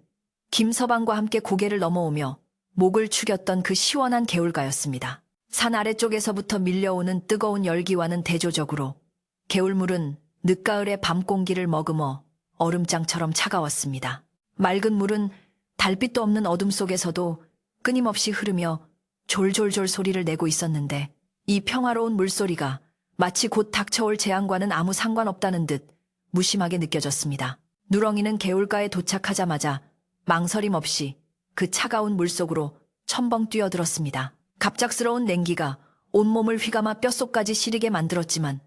S1: 김서방과 함께 고개를 넘어오며 목을 축였던 그 시원한 개울가였습니다. 산 아래쪽에서부터 밀려오는 뜨거운 열기와는 대조적으로 개울물은 늦가을의 밤 공기를 머금어 얼음장처럼 차가웠습니다. 맑은 물은 달빛도 없는 어둠 속에서도 끊임없이 흐르며 졸졸졸 소리를 내고 있었는데 이 평화로운 물소리가 마치 곧 닥쳐올 재앙과는 아무 상관없다는 듯 무심하게 느껴졌습니다. 누렁이는 개울가에 도착하자마자 망설임 없이 그 차가운 물속으로 첨벙 뛰어들었습니다. 갑작스러운 냉기가 온몸을 휘감아 뼛속까지 시리게 만들었지만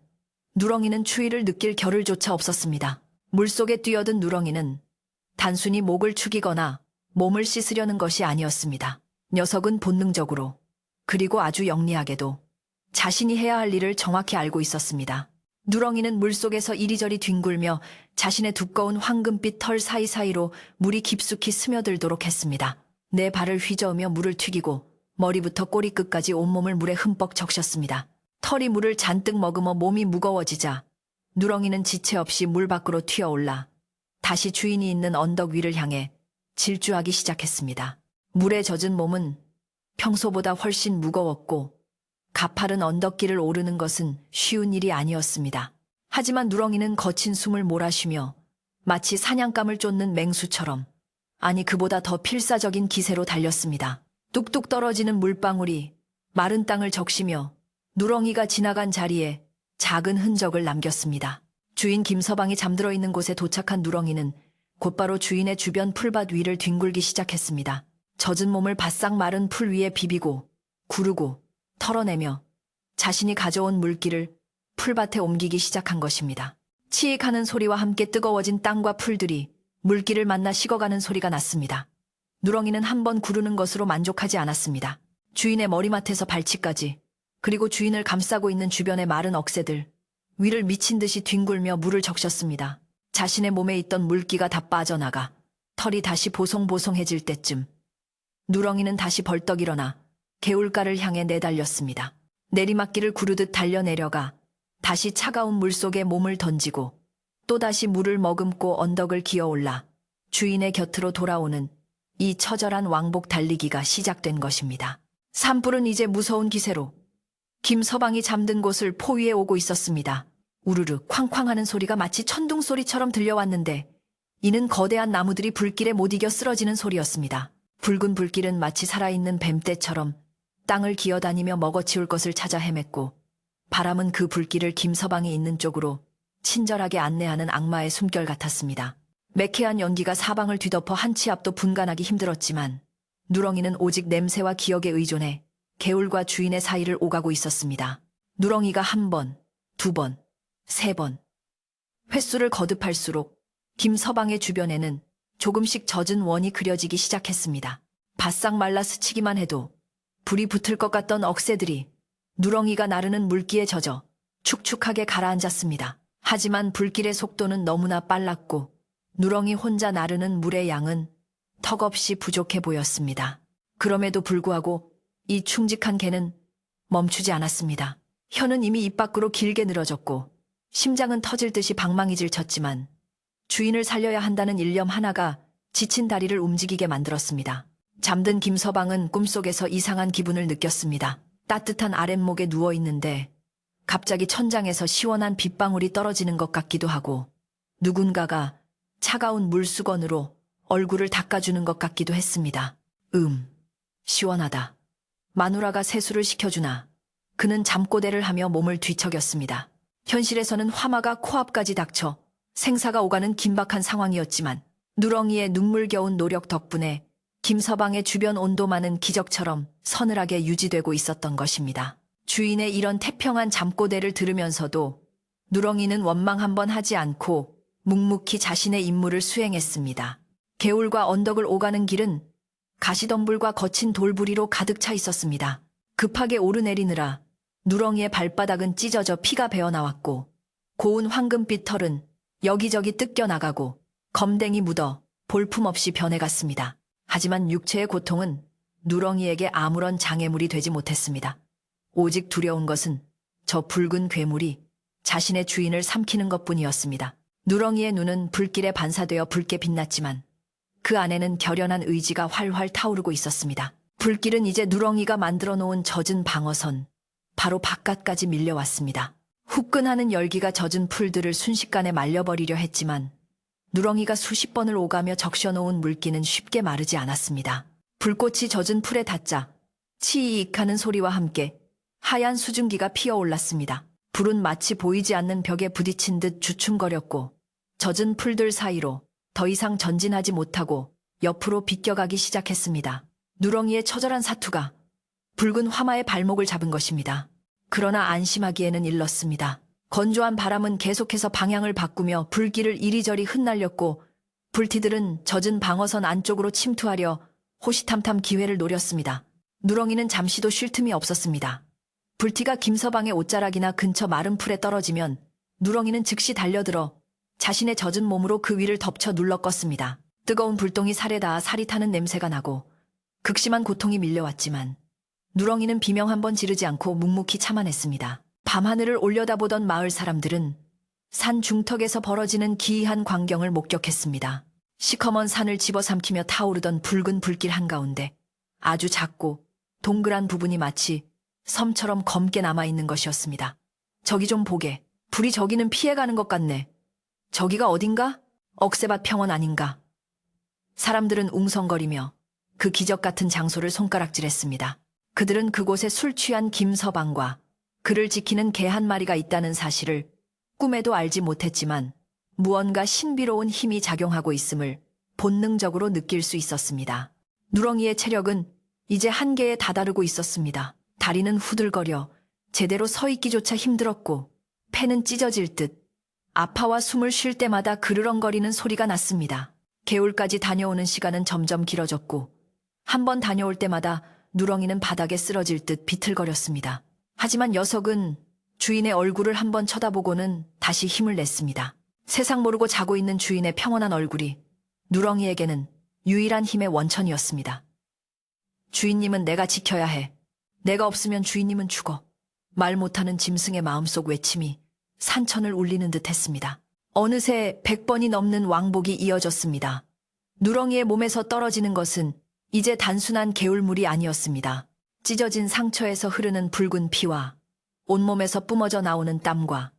S1: 누렁이는 추위를 느낄 겨를조차 없었습니다. 물속에 뛰어든 누렁이는 단순히 목을 축이거나 몸을 씻으려는 것이 아니었습니다. 녀석은 본능적으로 그리고 아주 영리하게도 자신이 해야 할 일을 정확히 알고 있었습니다. 누렁이는 물속에서 이리저리 뒹굴며 자신의 두꺼운 황금빛 털 사이사이로 물이 깊숙이 스며들도록 했습니다. 내 발을 휘저으며 물을 튀기고 머리부터 꼬리끝까지 온몸을 물에 흠뻑 적셨습니다. 털이 물을 잔뜩 머금어 몸이 무거워지자 누렁이는 지체 없이 물 밖으로 튀어올라 다시 주인이 있는 언덕 위를 향해 질주하기 시작했습니다. 물에 젖은 몸은 평소보다 훨씬 무거웠고 가파른 언덕길을 오르는 것은 쉬운 일이 아니었습니다. 하지만 누렁이는 거친 숨을 몰아쉬며 마치 사냥감을 쫓는 맹수처럼, 아니 그보다 더 필사적인 기세로 달렸습니다. 뚝뚝 떨어지는 물방울이 마른 땅을 적시며 누렁이가 지나간 자리에 작은 흔적을 남겼습니다. 주인 김서방이 잠들어 있는 곳에 도착한 누렁이는 곧바로 주인의 주변 풀밭 위를 뒹굴기 시작했습니다. 젖은 몸을 바싹 마른 풀 위에 비비고 구르고 털어내며 자신이 가져온 물기를 풀밭에 옮기기 시작한 것입니다. 치익 하는 소리와 함께 뜨거워진 땅과 풀들이 물기를 만나 식어가는 소리가 났습니다. 누렁이는 한 번 구르는 것으로 만족하지 않았습니다. 주인의 머리맡에서 발치까지, 그리고 주인을 감싸고 있는 주변의 마른 억새들 위를 미친 듯이 뒹굴며 물을 적셨습니다. 자신의 몸에 있던 물기가 다 빠져나가 털이 다시 보송보송해질 때쯤 누렁이는 다시 벌떡 일어나 개울가를 향해 내달렸습니다. 내리막길을 구르듯 달려내려가 다시 차가운 물속에 몸을 던지고 또다시 물을 머금고 언덕을 기어올라 주인의 곁으로 돌아오는 이 처절한 왕복 달리기가 시작된 것입니다. 산불은 이제 무서운 기세로 김서방이 잠든 곳을 포 위에 오고 있었습니다. 우르르 쾅쾅 하는 소리가 마치 천둥 소리처럼 들려왔는데 이는 거대한 나무들이 불길에 못 이겨 쓰러지는 소리였습니다. 붉은 불길은 마치 살아있는 뱀떼처럼 땅을 기어다니며 먹어치울 것을 찾아 헤맸고 바람은 그 불길을 김서방이 있는 쪽으로 친절하게 안내하는 악마의 숨결 같았습니다. 매캐한 연기가 사방을 뒤덮어 한 치 앞도 분간하기 힘들었지만 누렁이는 오직 냄새와 기억에 의존해 개울과 주인의 사이를 오가고 있었습니다. 누렁이가 한 번, 두 번, 세 번. 횟수를 거듭할수록 김서방의 주변에는 조금씩 젖은 원이 그려지기 시작했습니다. 바싹 말라 스치기만 해도 불이 붙을 것 같던 억새들이 누렁이가 나르는 물기에 젖어 축축하게 가라앉았습니다. 하지만 불길의 속도는 너무나 빨랐고 누렁이 혼자 나르는 물의 양은 턱없이 부족해 보였습니다. 그럼에도 불구하고 이 충직한 개는 멈추지 않았습니다. 혀는 이미 입 밖으로 길게 늘어졌고 심장은 터질 듯이 방망이질 쳤지만 주인을 살려야 한다는 일념 하나가 지친 다리를 움직이게 만들었습니다. 잠든 김서방은 꿈속에서 이상한 기분을 느꼈습니다. 따뜻한 아랫목에 누워있는데 갑자기 천장에서 시원한 빗방울이 떨어지는 것 같기도 하고 누군가가 차가운 물수건으로 얼굴을 닦아주는 것 같기도 했습니다. 시원하다. 마누라가 세수를 시켜주나 그는 잠꼬대를 하며 몸을 뒤척였습니다. 현실에서는 화마가 코앞까지 닥쳐 생사가 오가는 긴박한 상황이었지만 누렁이의 눈물겨운 노력 덕분에 김서방의 주변 온도만은 기적처럼 서늘하게 유지되고 있었던 것입니다. 주인의 이런 태평한 잠꼬대를 들으면서도 누렁이는 원망 한번 하지 않고 묵묵히 자신의 임무를 수행했습니다. 개울과 언덕을 오가는 길은 가시덤불과 거친 돌부리로 가득 차 있었습니다. 급하게 오르내리느라 누렁이의 발바닥은 찢어져 피가 배어나왔고 고운 황금빛 털은 여기저기 뜯겨나가고 검댕이 묻어 볼품없이 변해갔습니다. 하지만 육체의 고통은 누렁이에게 아무런 장애물이 되지 못했습니다. 오직 두려운 것은 저 붉은 괴물이 자신의 주인을 삼키는 것뿐이었습니다. 누렁이의 눈은 불길에 반사되어 붉게 빛났지만 그 안에는 결연한 의지가 활활 타오르고 있었습니다. 불길은 이제 누렁이가 만들어 놓은 젖은 방어선 바로 바깥까지 밀려왔습니다. 후끈하는 열기가 젖은 풀들을 순식간에 말려버리려 했지만 누렁이가 수십 번을 오가며 적셔놓은 물기는 쉽게 마르지 않았습니다. 불꽃이 젖은 풀에 닿자 치익 하는 소리와 함께 하얀 수증기가 피어올랐습니다. 불은 마치 보이지 않는 벽에 부딪힌 듯 주춤거렸고 젖은 풀들 사이로 더 이상 전진하지 못하고 옆으로 비껴가기 시작했습니다. 누렁이의 처절한 사투가 붉은 화마의 발목을 잡은 것입니다. 그러나 안심하기에는 일렀습니다. 건조한 바람은 계속해서 방향을 바꾸며 불길을 이리저리 흩날렸고 불티들은 젖은 방어선 안쪽으로 침투하려 호시탐탐 기회를 노렸습니다. 누렁이는 잠시도 쉴 틈이 없었습니다. 불티가 김서방의 옷자락이나 근처 마른 풀에 떨어지면 누렁이는 즉시 달려들어 자신의 젖은 몸으로 그 위를 덮쳐 눌러 껐습니다. 뜨거운 불똥이 살에 닿아 살이 타는 냄새가 나고 극심한 고통이 밀려왔지만 누렁이는 비명 한 번 지르지 않고 묵묵히 참아냈습니다. 밤하늘을 올려다보던 마을 사람들은 산 중턱에서 벌어지는 기이한 광경을 목격했습니다. 시커먼 산을 집어삼키며 타오르던 붉은 불길 한가운데 아주 작고 동그란 부분이 마치 섬처럼 검게 남아있는 것이었습니다. 저기 좀 보게. 불이 저기는 피해가는 것 같네. 저기가 어딘가? 억새밭 평원 아닌가? 사람들은 웅성거리며 그 기적 같은 장소를 손가락질했습니다. 그들은 그곳에 술 취한 김서방과 그를 지키는 개 한 마리가 있다는 사실을 꿈에도 알지 못했지만 무언가 신비로운 힘이 작용하고 있음을 본능적으로 느낄 수 있었습니다. 누렁이의 체력은 이제 한계에 다다르고 있었습니다. 다리는 후들거려 제대로 서 있기조차 힘들었고 폐는 찢어질 듯 아파와 숨을 쉴 때마다 그르렁거리는 소리가 났습니다. 개울까지 다녀오는 시간은 점점 길어졌고 한 번 다녀올 때마다 누렁이는 바닥에 쓰러질 듯 비틀거렸습니다. 하지만 녀석은 주인의 얼굴을 한번 쳐다보고는 다시 힘을 냈습니다. 세상 모르고 자고 있는 주인의 평온한 얼굴이 누렁이에게는 유일한 힘의 원천이었습니다. 주인님은 내가 지켜야 해. 내가 없으면 주인님은 죽어. 말 못하는 짐승의 마음속 외침이 산천을 울리는 듯 했습니다. 어느새 100번이 넘는 왕복이 이어졌습니다. 누렁이의 몸에서 떨어지는 것은 이제 단순한 개울물이 아니었습니다. 찢어진 상처에서 흐르는 붉은 피와 온몸에서 뿜어져 나오는 땀과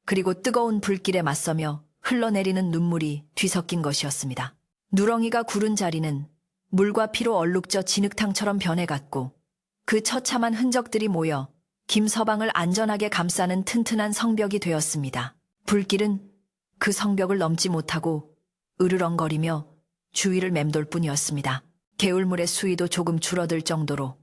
S1: 그리고 뜨거운 불길에 맞서며 흘러내리는 눈물이 뒤섞인 것이었습니다. 누렁이가 구른 자리는 물과 피로 얼룩져 진흙탕처럼 변해갔고 그 처참한 흔적들이 모여 김서방을 안전하게 감싸는 튼튼한 성벽이 되었습니다. 불길은 그 성벽을 넘지 못하고 으르렁거리며 주위를 맴돌 뿐이었습니다. 개울물의 수위도 조금 줄어들 정도로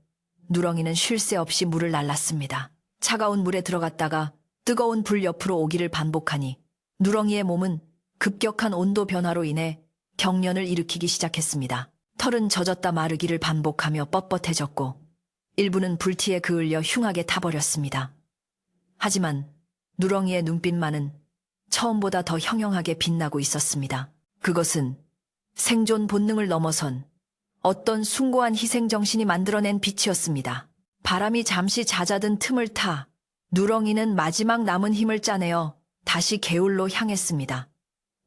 S1: 누렁이는 쉴 새 없이 물을 날랐습니다. 차가운 물에 들어갔다가 뜨거운 불 옆으로 오기를 반복하니 누렁이의 몸은 급격한 온도 변화로 인해 경련을 일으키기 시작했습니다. 털은 젖었다 마르기를 반복하며 뻣뻣해졌고 일부는 불티에 그을려 흉하게 타버렸습니다. 하지만 누렁이의 눈빛만은 처음보다 더 형형하게 빛나고 있었습니다. 그것은 생존 본능을 넘어선 어떤 숭고한 희생정신이 만들어낸 빛이었습니다. 바람이 잠시 잦아든 틈을 타 누렁이는 마지막 남은 힘을 짜내어 다시 개울로 향했습니다.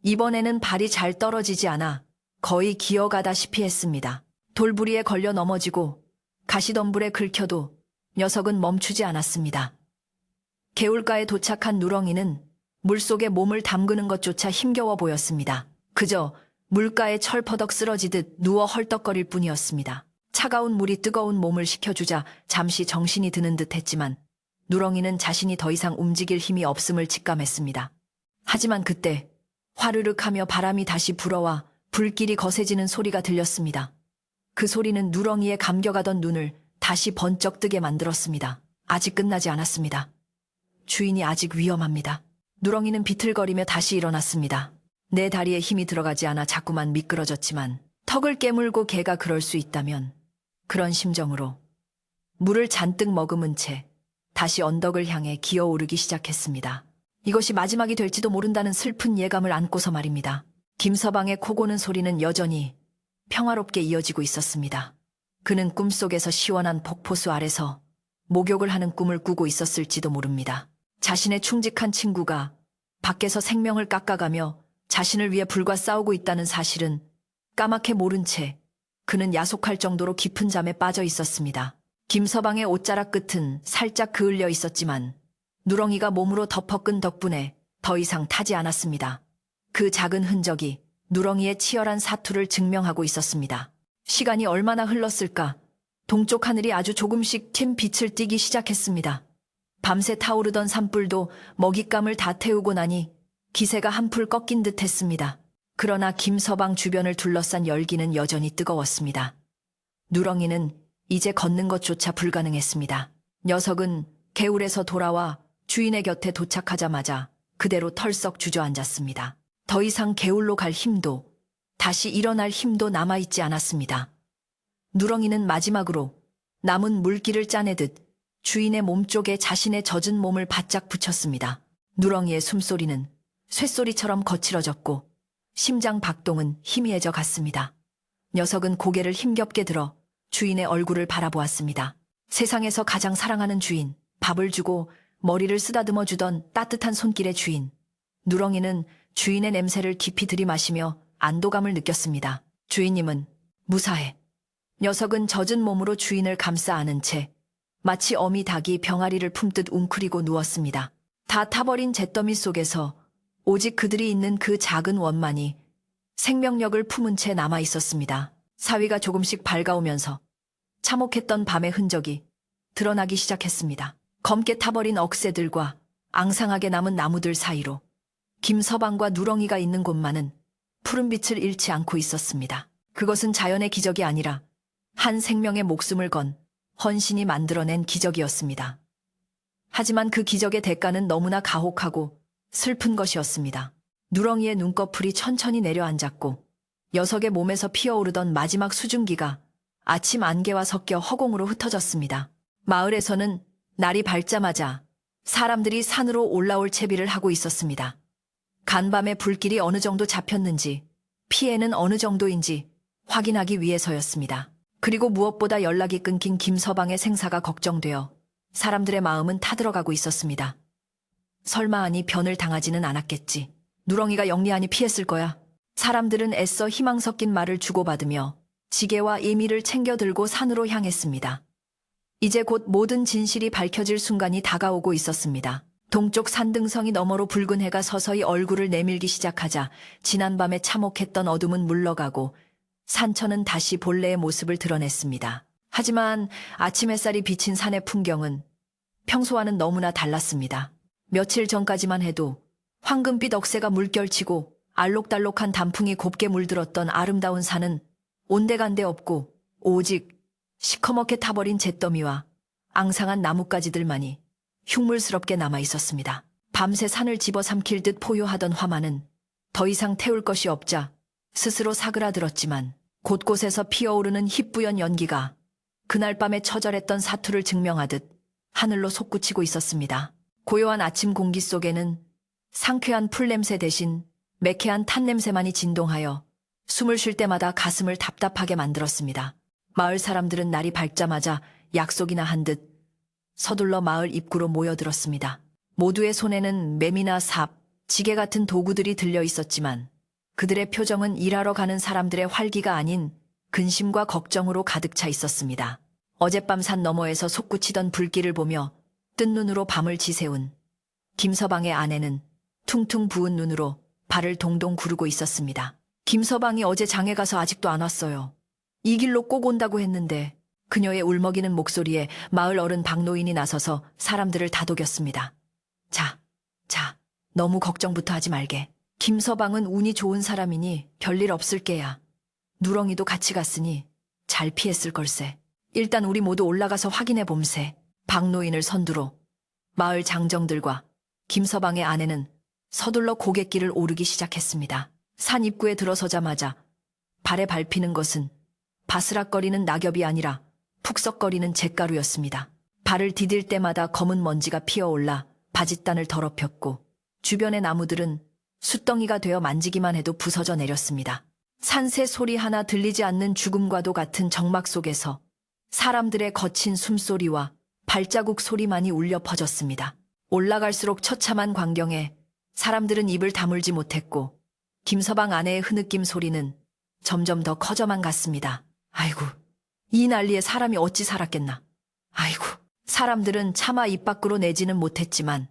S1: 이번에는 발이 잘 떨어지지 않아 거의 기어가다시피 했습니다. 돌부리에 걸려 넘어지고 가시덤불에 긁혀도 녀석은 멈추지 않았습니다. 개울가에 도착한 누렁이는 물속에 몸을 담그는 것조차 힘겨워 보였습니다. 그저 물가에 철퍼덕 쓰러지듯 누워 헐떡거릴 뿐이었습니다. 차가운 물이 뜨거운 몸을 식혀주자 잠시 정신이 드는 듯 했지만 누렁이는 자신이 더 이상 움직일 힘이 없음을 직감했습니다. 하지만 그때 화르륵 하며 바람이 다시 불어와 불길이 거세지는 소리가 들렸습니다. 그 소리는 누렁이의 감겨가던 눈을 다시 번쩍 뜨게 만들었습니다. 아직 끝나지 않았습니다. 주인이 아직 위험합니다. 누렁이는 비틀거리며 다시 일어났습니다. 내 다리에 힘이 들어가지 않아 자꾸만 미끄러졌지만 턱을 깨물고 개가 그럴 수 있다면 그런 심정으로 물을 잔뜩 머금은 채 다시 언덕을 향해 기어오르기 시작했습니다. 이것이 마지막이 될지도 모른다는 슬픈 예감을 안고서 말입니다. 김서방의 코 고는 소리는 여전히 평화롭게 이어지고 있었습니다. 그는 꿈속에서 시원한 폭포수 아래서 목욕을 하는 꿈을 꾸고 있었을지도 모릅니다. 자신의 충직한 친구가 밖에서 생명을 깎아가며 자신을 위해 불과 싸우고 있다는 사실은 까맣게 모른 채 그는 야속할 정도로 깊은 잠에 빠져 있었습니다. 김서방의 옷자락 끝은 살짝 그을려 있었지만 누렁이가 몸으로 덮어끈 덕분에 더 이상 타지 않았습니다. 그 작은 흔적이 누렁이의 치열한 사투를 증명하고 있었습니다. 시간이 얼마나 흘렀을까? 동쪽 하늘이 아주 조금씩 튄 빛을 띠기 시작했습니다. 밤새 타오르던 산불도 먹잇감을 다 태우고 나니 기세가 한풀 꺾인 듯 했습니다. 그러나 김서방 주변을 둘러싼 열기는 여전히 뜨거웠습니다. 누렁이는 이제 걷는 것조차 불가능했습니다. 녀석은 개울에서 돌아와 주인의 곁에 도착하자마자 그대로 털썩 주저앉았습니다. 더 이상 개울로 갈 힘도 다시 일어날 힘도 남아있지 않았습니다. 누렁이는 마지막으로 남은 물기를 짜내듯 주인의 몸쪽에 자신의 젖은 몸을 바짝 붙였습니다. 누렁이의 숨소리는 쇳소리처럼 거칠어졌고 심장 박동은 희미해져 갔습니다. 녀석은 고개를 힘겹게 들어 주인의 얼굴을 바라보았습니다. 세상에서 가장 사랑하는 주인, 밥을 주고 머리를 쓰다듬어 주던 따뜻한 손길의 주인. 누렁이는 주인의 냄새를 깊이 들이마시며 안도감을 느꼈습니다. 주인님은 무사해. 녀석은 젖은 몸으로 주인을 감싸 안은 채 마치 어미 닭이 병아리를 품듯 웅크리고 누웠습니다. 다 타버린 잿더미 속에서 오직 그들이 있는 그 작은 원만이 생명력을 품은 채 남아 있었습니다. 사위가 조금씩 밝아오면서 참혹했던 밤의 흔적이 드러나기 시작했습니다. 검게 타버린 억새들과 앙상하게 남은 나무들 사이로 김서방과 누렁이가 있는 곳만은 푸른 빛을 잃지 않고 있었습니다. 그것은 자연의 기적이 아니라 한 생명의 목숨을 건 헌신이 만들어낸 기적이었습니다. 하지만 그 기적의 대가는 너무나 가혹하고 슬픈 것이었습니다. 누렁이의 눈꺼풀이 천천히 내려앉았고 녀석의 몸에서 피어오르던 마지막 수증기가 아침 안개와 섞여 허공으로 흩어졌습니다. 마을에서는 날이 밝자마자 사람들이 산으로 올라올 채비를 하고 있었습니다. 간밤에 불길이 어느 정도 잡혔는지 피해는 어느 정도인지 확인하기 위해서였습니다. 그리고 무엇보다 연락이 끊긴 김서방의 생사가 걱정되어 사람들의 마음은 타들어가고 있었습니다. 설마 아니 변을 당하지는 않았겠지. 누렁이가 영리하니 피했을 거야. 사람들은 애써 희망 섞인 말을 주고받으며 지게와 예미를 챙겨 들고 산으로 향했습니다. 이제 곧 모든 진실이 밝혀질 순간이 다가오고 있었습니다. 동쪽 산등성이 너머로 붉은 해가 서서히 얼굴을 내밀기 시작하자 지난밤에 참혹했던 어둠은 물러가고 산천은 다시 본래의 모습을 드러냈습니다. 하지만 아침 햇살이 비친 산의 풍경은 평소와는 너무나 달랐습니다. 며칠 전까지만 해도 황금빛 억새가 물결치고 알록달록한 단풍이 곱게 물들었던 아름다운 산은 온데간데 없고 오직 시커멓게 타버린 잿더미와 앙상한 나뭇가지들만이 흉물스럽게 남아 있었습니다. 밤새 산을 집어삼킬 듯 포효하던 화만은 더 이상 태울 것이 없자 스스로 사그라들었지만 곳곳에서 피어오르는 희뿌연 연기가 그날 밤에 처절했던 사투를 증명하듯 하늘로 솟구치고 있었습니다. 고요한 아침 공기 속에는 상쾌한 풀냄새 대신 매캐한 탄냄새만이 진동하여 숨을 쉴 때마다 가슴을 답답하게 만들었습니다. 마을 사람들은 날이 밝자마자 약속이나 한 듯 서둘러 마을 입구로 모여들었습니다. 모두의 손에는 매미나 삽, 지게 같은 도구들이 들려 있었지만 그들의 표정은 일하러 가는 사람들의 활기가 아닌 근심과 걱정으로 가득 차 있었습니다. 어젯밤 산 너머에서 솟구치던 불길을 보며 뜬 눈으로 밤을 지새운 김서방의 아내는 퉁퉁 부은 눈으로 발을 동동 구르고 있었습니다. 김서방이 어제 장에 가서 아직도 안 왔어요. 이 길로 꼭 온다고 했는데. 그녀의 울먹이는 목소리에 마을 어른 박노인이 나서서 사람들을 다독였습니다. 자, 너무 걱정부터 하지 말게. 김서방은 운이 좋은 사람이니 별일 없을 게야. 누렁이도 같이 갔으니 잘 피했을 걸세. 일단 우리 모두 올라가서 확인해 봄세. 박노인을 선두로 마을 장정들과 김서방의 아내는 서둘러 고갯길을 오르기 시작했습니다. 산 입구에 들어서자마자 발에 밟히는 것은 바스락거리는 낙엽이 아니라 푹석거리는 잿가루였습니다. 발을 디딜 때마다 검은 먼지가 피어올라 바짓단을 더럽혔고 주변의 나무들은 숯덩이가 되어 만지기만 해도 부서져 내렸습니다. 산새 소리 하나 들리지 않는 죽음과도 같은 정막 속에서 사람들의 거친 숨소리와 발자국 소리만이 울려 퍼졌습니다. 올라갈수록 처참한 광경에 사람들은 입을 다물지 못했고 김서방 아내의 흐느낌 소리는 점점 더 커져만 갔습니다. 아이고, 이 난리에 사람이 어찌 살았겠나. 아이고, 사람들은 차마 입 밖으로 내지는 못했지만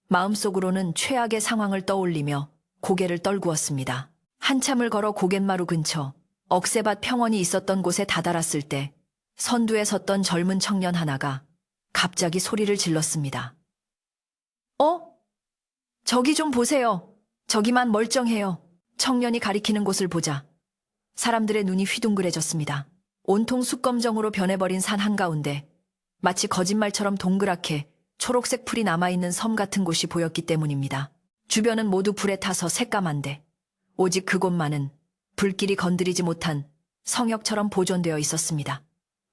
S1: 마음속으로는 최악의 상황을 떠올리며 고개를 떨구었습니다. 한참을 걸어 고갯마루 근처 억새밭 평원이 있었던 곳에 다다랐을 때 선두에 섰던 젊은 청년 하나가 갑자기 소리를 질렀습니다. 저기 좀 보세요. 저기만 멀쩡해요. 청년이 가리키는 곳을 보자 사람들의 눈이 휘둥그레졌습니다. 온통 숯검정으로 변해버린 산 한가운데 마치 거짓말처럼 동그랗게 초록색 풀이 남아있는 섬 같은 곳이 보였기 때문입니다. 주변은 모두 불에 타서 새까만데 오직 그곳만은 불길이 건드리지 못한 성역처럼 보존되어 있었습니다.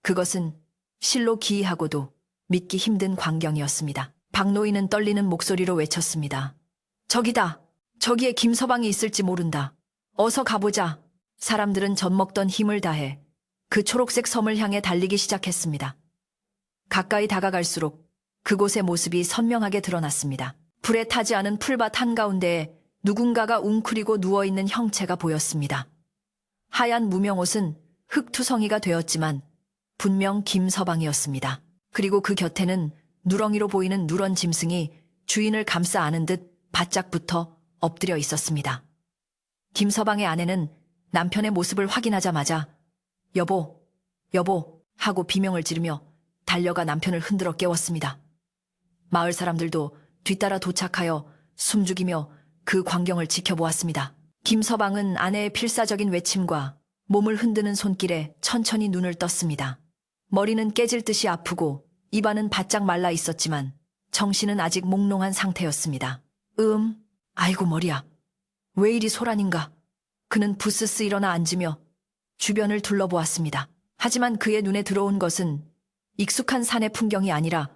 S1: 그것은 실로 기이하고도 믿기 힘든 광경이었습니다. 박노인은 떨리는 목소리로 외쳤습니다. 저기다. 저기에 김서방이 있을지 모른다. 어서 가보자. 사람들은 젖먹던 힘을 다해 그 초록색 섬을 향해 달리기 시작했습니다. 가까이 다가갈수록 그곳의 모습이 선명하게 드러났습니다. 불에 타지 않은 풀밭 한가운데에 누군가가 웅크리고 누워있는 형체가 보였습니다. 하얀 무명옷은 흙투성이가 되었지만 분명 김서방이었습니다. 그리고 그 곁에는 누렁이로 보이는 누런 짐승이 주인을 감싸 안은 듯 바짝 붙어 엎드려 있었습니다. 김서방의 아내는 남편의 모습을 확인하자마자 여보, 여보 하고 비명을 지르며 달려가 남편을 흔들어 깨웠습니다. 마을 사람들도 뒤따라 도착하여 숨죽이며 그 광경을 지켜보았습니다. 김서방은 아내의 필사적인 외침과 몸을 흔드는 손길에 천천히 눈을 떴습니다. 머리는 깨질 듯이 아프고 입안은 바짝 말라 있었지만 정신은 아직 몽롱한 상태였습니다. 아이고 머리야. 왜 이리 소란인가? 그는 부스스 일어나 앉으며 주변을 둘러보았습니다. 하지만 그의 눈에 들어온 것은 익숙한 산의 풍경이 아니라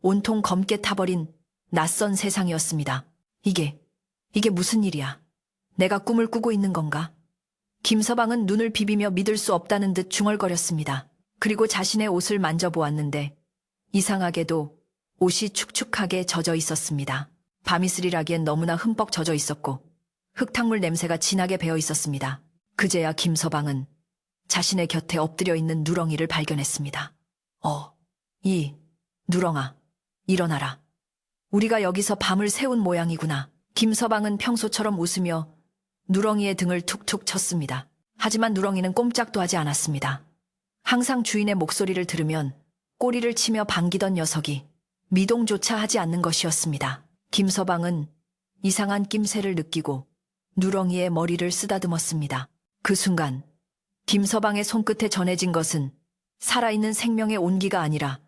S1: 온통 검게 타버린 낯선 세상이었습니다. 이게 무슨 일이야? 내가 꿈을 꾸고 있는 건가? 김서방은 눈을 비비며 믿을 수 없다는 듯 중얼거렸습니다. 그리고 자신의 옷을 만져보았는데 이상하게도 옷이 축축하게 젖어 있었습니다. 밤이슬이라기엔 너무나 흠뻑 젖어 있었고 흙탕물 냄새가 진하게 배어 있었습니다. 그제야 김서방은 자신의 곁에 엎드려 있는 누렁이를 발견했습니다. 누렁아, 일어나라. 우리가 여기서 밤을 새운 모양이구나. 김서방은 평소처럼 웃으며 누렁이의 등을 툭툭 쳤습니다. 하지만 누렁이는 꼼짝도 하지 않았습니다. 항상 주인의 목소리를 들으면 꼬리를 치며 반기던 녀석이 미동조차 하지 않는 것이었습니다. 김서방은 이상한 낌새를 느끼고 누렁이의 머리를 쓰다듬었습니다. 그 순간 김서방의 손끝에 전해진 것은 살아있는 생명의 온기가 아니라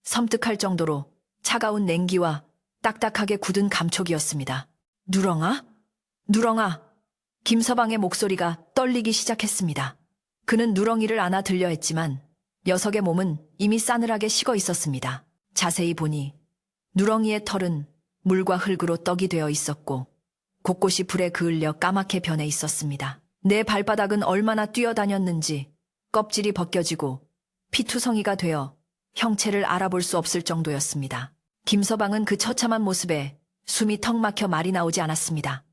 S1: 섬뜩할 정도로 차가운 냉기와 딱딱하게 굳은 감촉이었습니다. 누렁아? 누렁아! 김서방의 목소리가 떨리기 시작했습니다. 그는 누렁이를 안아 들려 했지만 녀석의 몸은 이미 싸늘하게 식어 있었습니다. 자세히 보니 누렁이의 털은 물과 흙으로 떡이 되어 있었고 곳곳이 불에 그을려 까맣게 변해 있었습니다. 내 발바닥은 얼마나 뛰어다녔는지 껍질이 벗겨지고 피투성이가 되어 형체를 알아볼 수 없을 정도였습니다. 김서방은 그 처참한 모습에 숨이 턱 막혀 말이 나오지 않았습니다.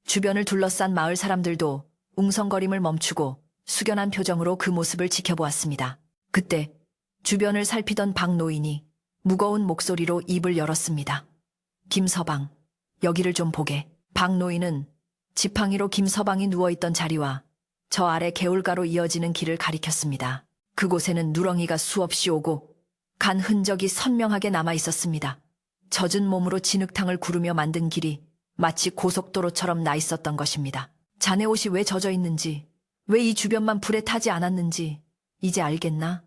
S1: 주변을 둘러싼 마을 사람들도 웅성거림을 멈추고 숙연한 표정으로 그 모습을 지켜보았습니다. 그때 주변을 살피던 박 노인이 무거운 목소리로 입을 열었습니다. 김서방, 여기를 좀 보게. 박 노인은 지팡이로 김서방이 누워있던 자리와 저 아래 개울가로 이어지는 길을 가리켰습니다. 그곳에는 누렁이가 수없이 오고 간 흔적이 선명하게 남아 있었습니다. 젖은 몸으로 진흙탕을 구르며 만든 길이 마치 고속도로처럼 나 있었던 것입니다. 자네 옷이 왜 젖어 있는지, 왜 이 주변만 불에 타지 않았는지 이제 알겠나?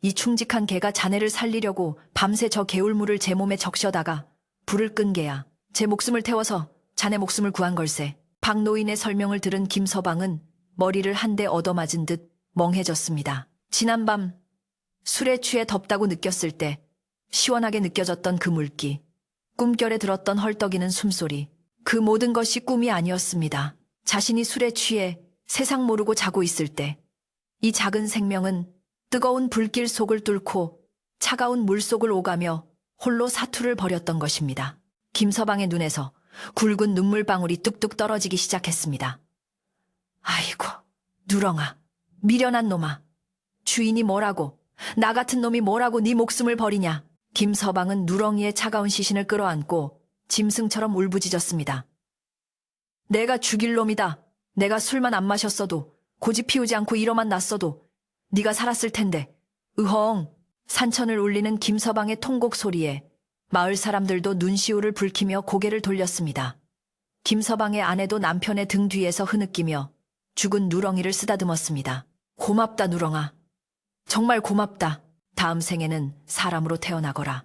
S1: 이 충직한 개가 자네를 살리려고 밤새 저 개울물을 제 몸에 적셔다가 불을 끈 개야. 제 목숨을 태워서 자네 목숨을 구한 걸세. 박 노인의 설명을 들은 김서방은 머리를 한 대 얻어맞은 듯 멍해졌습니다. 지난밤 술에 취해 덥다고 느꼈을 때 시원하게 느껴졌던 그 물기, 꿈결에 들었던 헐떡이는 숨소리, 그 모든 것이 꿈이 아니었습니다. 자신이 술에 취해 세상 모르고 자고 있을 때 이 작은 생명은 뜨거운 불길 속을 뚫고 차가운 물속을 오가며 홀로 사투를 벌였던 것입니다. 김서방의 눈에서 굵은 눈물방울이 뚝뚝 떨어지기 시작했습니다. 아이고, 누렁아, 미련한 놈아. 주인이 뭐라고, 나 같은 놈이 뭐라고 네 목숨을 버리냐. 김서방은 누렁이의 차가운 시신을 끌어안고 짐승처럼 울부짖었습니다. 내가 죽일 놈이다. 내가 술만 안 마셨어도, 고집 피우지 않고 이러만 났어도 네가 살았을 텐데. 으헝. 산천을 울리는 김서방의 통곡 소리에 마을 사람들도 눈시울을 붉히며 고개를 돌렸습니다. 김서방의 아내도 남편의 등 뒤에서 흐느끼며 죽은 누렁이를 쓰다듬었습니다. 고맙다 누렁아. 정말 고맙다. 다음 생에는 사람으로 태어나거라.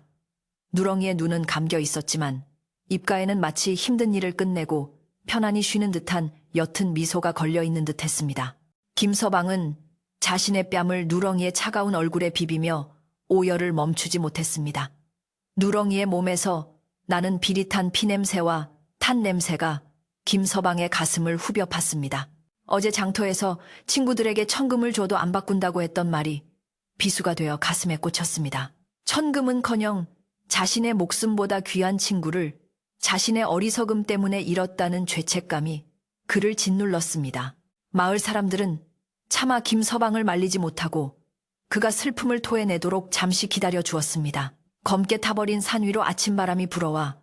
S1: 누렁이의 눈은 감겨 있었지만 입가에는 마치 힘든 일을 끝내고 편안히 쉬는 듯한 옅은 미소가 걸려있는 듯 했습니다. 김서방은 자신의 뺨을 누렁이의 차가운 얼굴에 비비며 오열을 멈추지 못했습니다. 누렁이의 몸에서 나는 비릿한 피냄새와 탄냄새가 김서방의 가슴을 후벼 팠습니다. 어제 장터에서 친구들에게 천금을 줘도 안 바꾼다고 했던 말이 비수가 되어 가슴에 꽂혔습니다. 천금은커녕 자신의 목숨보다 귀한 친구를 자신의 어리석음 때문에 잃었다는 죄책감이 그를 짓눌렀습니다. 마을 사람들은 차마 김서방을 말리지 못하고 그가 슬픔을 토해내도록 잠시 기다려 주었습니다. 검게 타버린 산 위로 아침바람이 불어와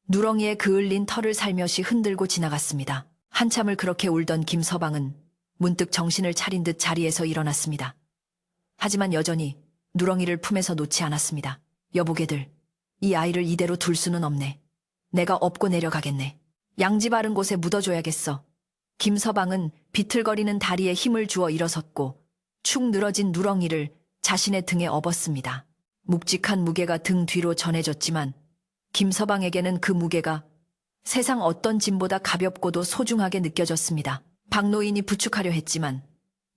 S1: 누렁이에 그을린 털을 살며시 흔들고 지나갔습니다. 한참을 그렇게 울던 김서방은 문득 정신을 차린 듯 자리에서 일어났습니다. 하지만 여전히 누렁이를 품에서 놓지 않았습니다. 여보게들, 이 아이를 이대로 둘 수는 없네. 내가 업고 내려가겠네. 양지 바른 곳에 묻어줘야겠어. 김서방은 비틀거리는 다리에 힘을 주어 일어섰고 축 늘어진 누렁이를 자신의 등에 업었습니다. 묵직한 무게가 등 뒤로 전해졌지만 김서방에게는 그 무게가 세상 어떤 짐보다 가볍고도 소중하게 느껴졌습니다. 박노인이 부축하려 했지만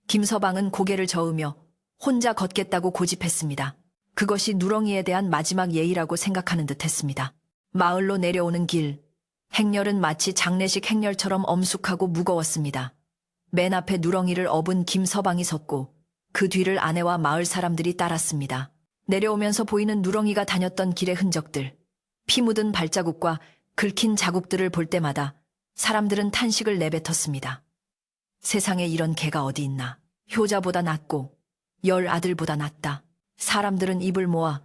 S1: 김서방은 고개를 저으며 혼자 걷겠다고 고집했습니다. 그것이 누렁이에 대한 마지막 예의라고 생각하는 듯했습니다. 마을로 내려오는 길, 행렬은 마치 장례식 행렬처럼 엄숙하고 무거웠습니다. 맨 앞에 누렁이를 업은 김서방이 섰고 그 뒤를 아내와 마을 사람들이 따랐습니다. 내려오면서 보이는 누렁이가 다녔던 길의 흔적들, 피 묻은 발자국과 긁힌 자국들을 볼 때마다 사람들은 탄식을 내뱉었습니다. 세상에 이런 개가 어디 있나. 효자보다 낫고 열 아들보다 낫다. 사람들은 입을 모아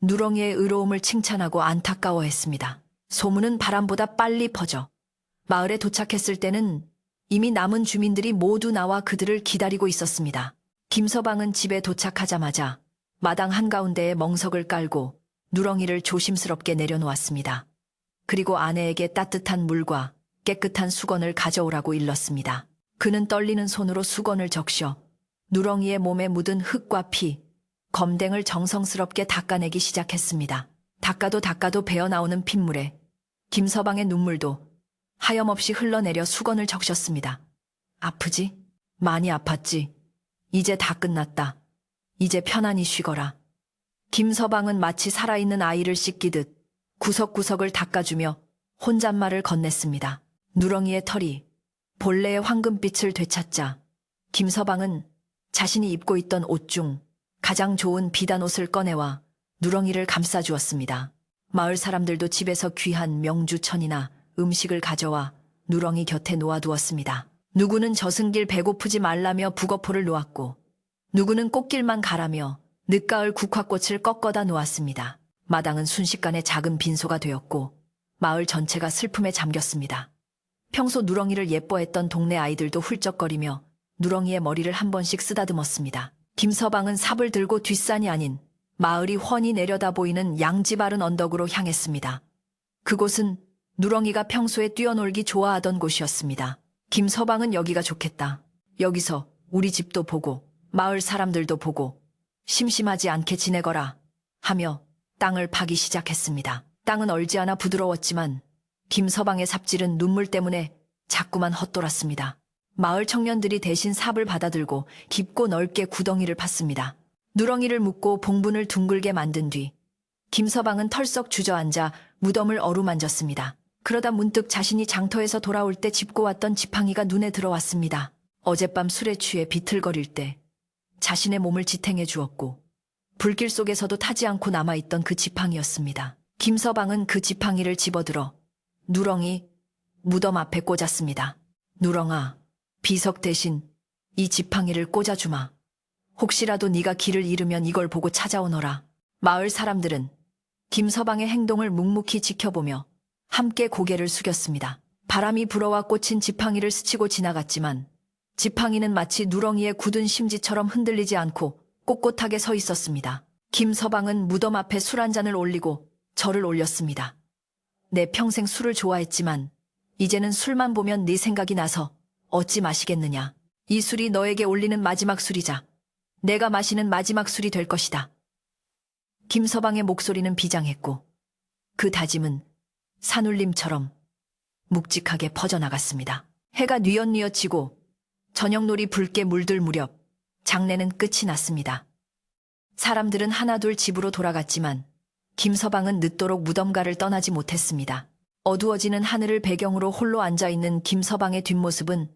S1: 누렁이의 의로움을 칭찬하고 안타까워했습니다. 소문은 바람보다 빨리 퍼져 마을에 도착했을 때는 이미 남은 주민들이 모두 나와 그들을 기다리고 있었습니다. 김서방은 집에 도착하자마자 마당 한가운데에 멍석을 깔고 누렁이를 조심스럽게 내려놓았습니다. 그리고 아내에게 따뜻한 물과 깨끗한 수건을 가져오라고 일렀습니다. 그는 떨리는 손으로 수건을 적셔 누렁이의 몸에 묻은 흙과 피, 검댕을 정성스럽게 닦아내기 시작했습니다. 닦아도 배어나오는 핏물에 김서방의 눈물도 하염없이 흘러내려 수건을 적셨습니다. 아프지? 많이 아팠지? 이제 다 끝났다. 이제 편안히 쉬거라. 김서방은 마치 살아있는 아이를 씻기듯 구석구석을 닦아주며 혼잣말을 건넸습니다. 누렁이의 털이 본래의 황금빛을 되찾자 김서방은 자신이 입고 있던 옷 중 가장 좋은 비단 옷을 꺼내와 누렁이를 감싸주었습니다. 마을 사람들도 집에서 귀한 명주천이나 음식을 가져와 누렁이 곁에 놓아두었습니다. 누구는 저승길 배고프지 말라며 북어포를 놓았고 누구는 꽃길만 가라며 늦가을 국화꽃을 꺾어다 놓았습니다. 마당은 순식간에 작은 빈소가 되었고 마을 전체가 슬픔에 잠겼습니다. 평소 누렁이를 예뻐했던 동네 아이들도 훌쩍거리며 누렁이의 머리를 한 번씩 쓰다듬었습니다. 김서방은 삽을 들고 뒷산이 아닌 마을이 훤히 내려다 보이는 양지 바른 언덕으로 향했습니다. 그곳은 누렁이가 평소에 뛰어놀기 좋아하던 곳이었습니다. 김서방은 여기가 좋겠다. 여기서 우리 집도 보고 마을 사람들도 보고 심심하지 않게 지내거라 하며 땅을 파기 시작했습니다. 땅은 얼지 않아 부드러웠지만 김서방의 삽질은 눈물 때문에 자꾸만 헛돌았습니다. 마을 청년들이 대신 삽을 받아들고 깊고 넓게 구덩이를 팠습니다. 누렁이를 묶고 봉분을 둥글게 만든 뒤 김서방은 털썩 주저앉아 무덤을 어루만졌습니다. 그러다 문득 자신이 장터에서 돌아올 때 짚고 왔던 지팡이가 눈에 들어왔습니다. 어젯밤 술에 취해 비틀거릴 때 자신의 몸을 지탱해 주었고 불길 속에서도 타지 않고 남아있던 그 지팡이였습니다. 김서방은 그 지팡이를 집어들어 누렁이 무덤 앞에 꽂았습니다. 누렁아, 비석 대신 이 지팡이를 꽂아주마. 혹시라도 네가 길을 잃으면 이걸 보고 찾아오너라. 마을 사람들은 김서방의 행동을 묵묵히 지켜보며 함께 고개를 숙였습니다. 바람이 불어와 꽂힌 지팡이를 스치고 지나갔지만 지팡이는 마치 누렁이의 굳은 심지처럼 흔들리지 않고 꼿꼿하게 서 있었습니다. 김서방은 무덤 앞에 술 한 잔을 올리고 절을 올렸습니다. 내 평생 술을 좋아했지만 이제는 술만 보면 네 생각이 나서 어찌 마시겠느냐. 이 술이 너에게 올리는 마지막 술이자 내가 마시는 마지막 술이 될 것이다. 김서방의 목소리는 비장했고 그 다짐은 산울림처럼 묵직하게 퍼져나갔습니다. 해가 뉘엿뉘엿지고 저녁놀이 붉게 물들 무렵 장례는 끝이 났습니다. 사람들은 하나둘 집으로 돌아갔지만 김서방은 늦도록 무덤가를 떠나지 못했습니다. 어두워지는 하늘을 배경으로 홀로 앉아있는 김서방의 뒷모습은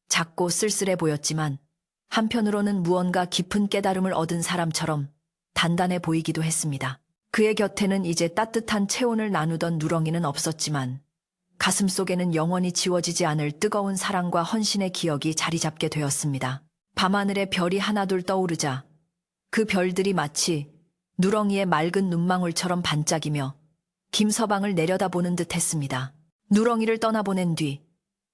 S1: 작고 쓸쓸해 보였지만 한편으로는 무언가 깊은 깨달음을 얻은 사람처럼 단단해 보이기도 했습니다. 그의 곁에는 이제 따뜻한 체온을 나누던 누렁이는 없었지만 가슴 속에는 영원히 지워지지 않을 뜨거운 사랑과 헌신의 기억이 자리 잡게 되었습니다. 밤하늘에 별이 하나둘 떠오르자 그 별들이 마치 누렁이의 맑은 눈망울처럼 반짝이며 김서방을 내려다보는 듯 했습니다. 누렁이를 떠나보낸 뒤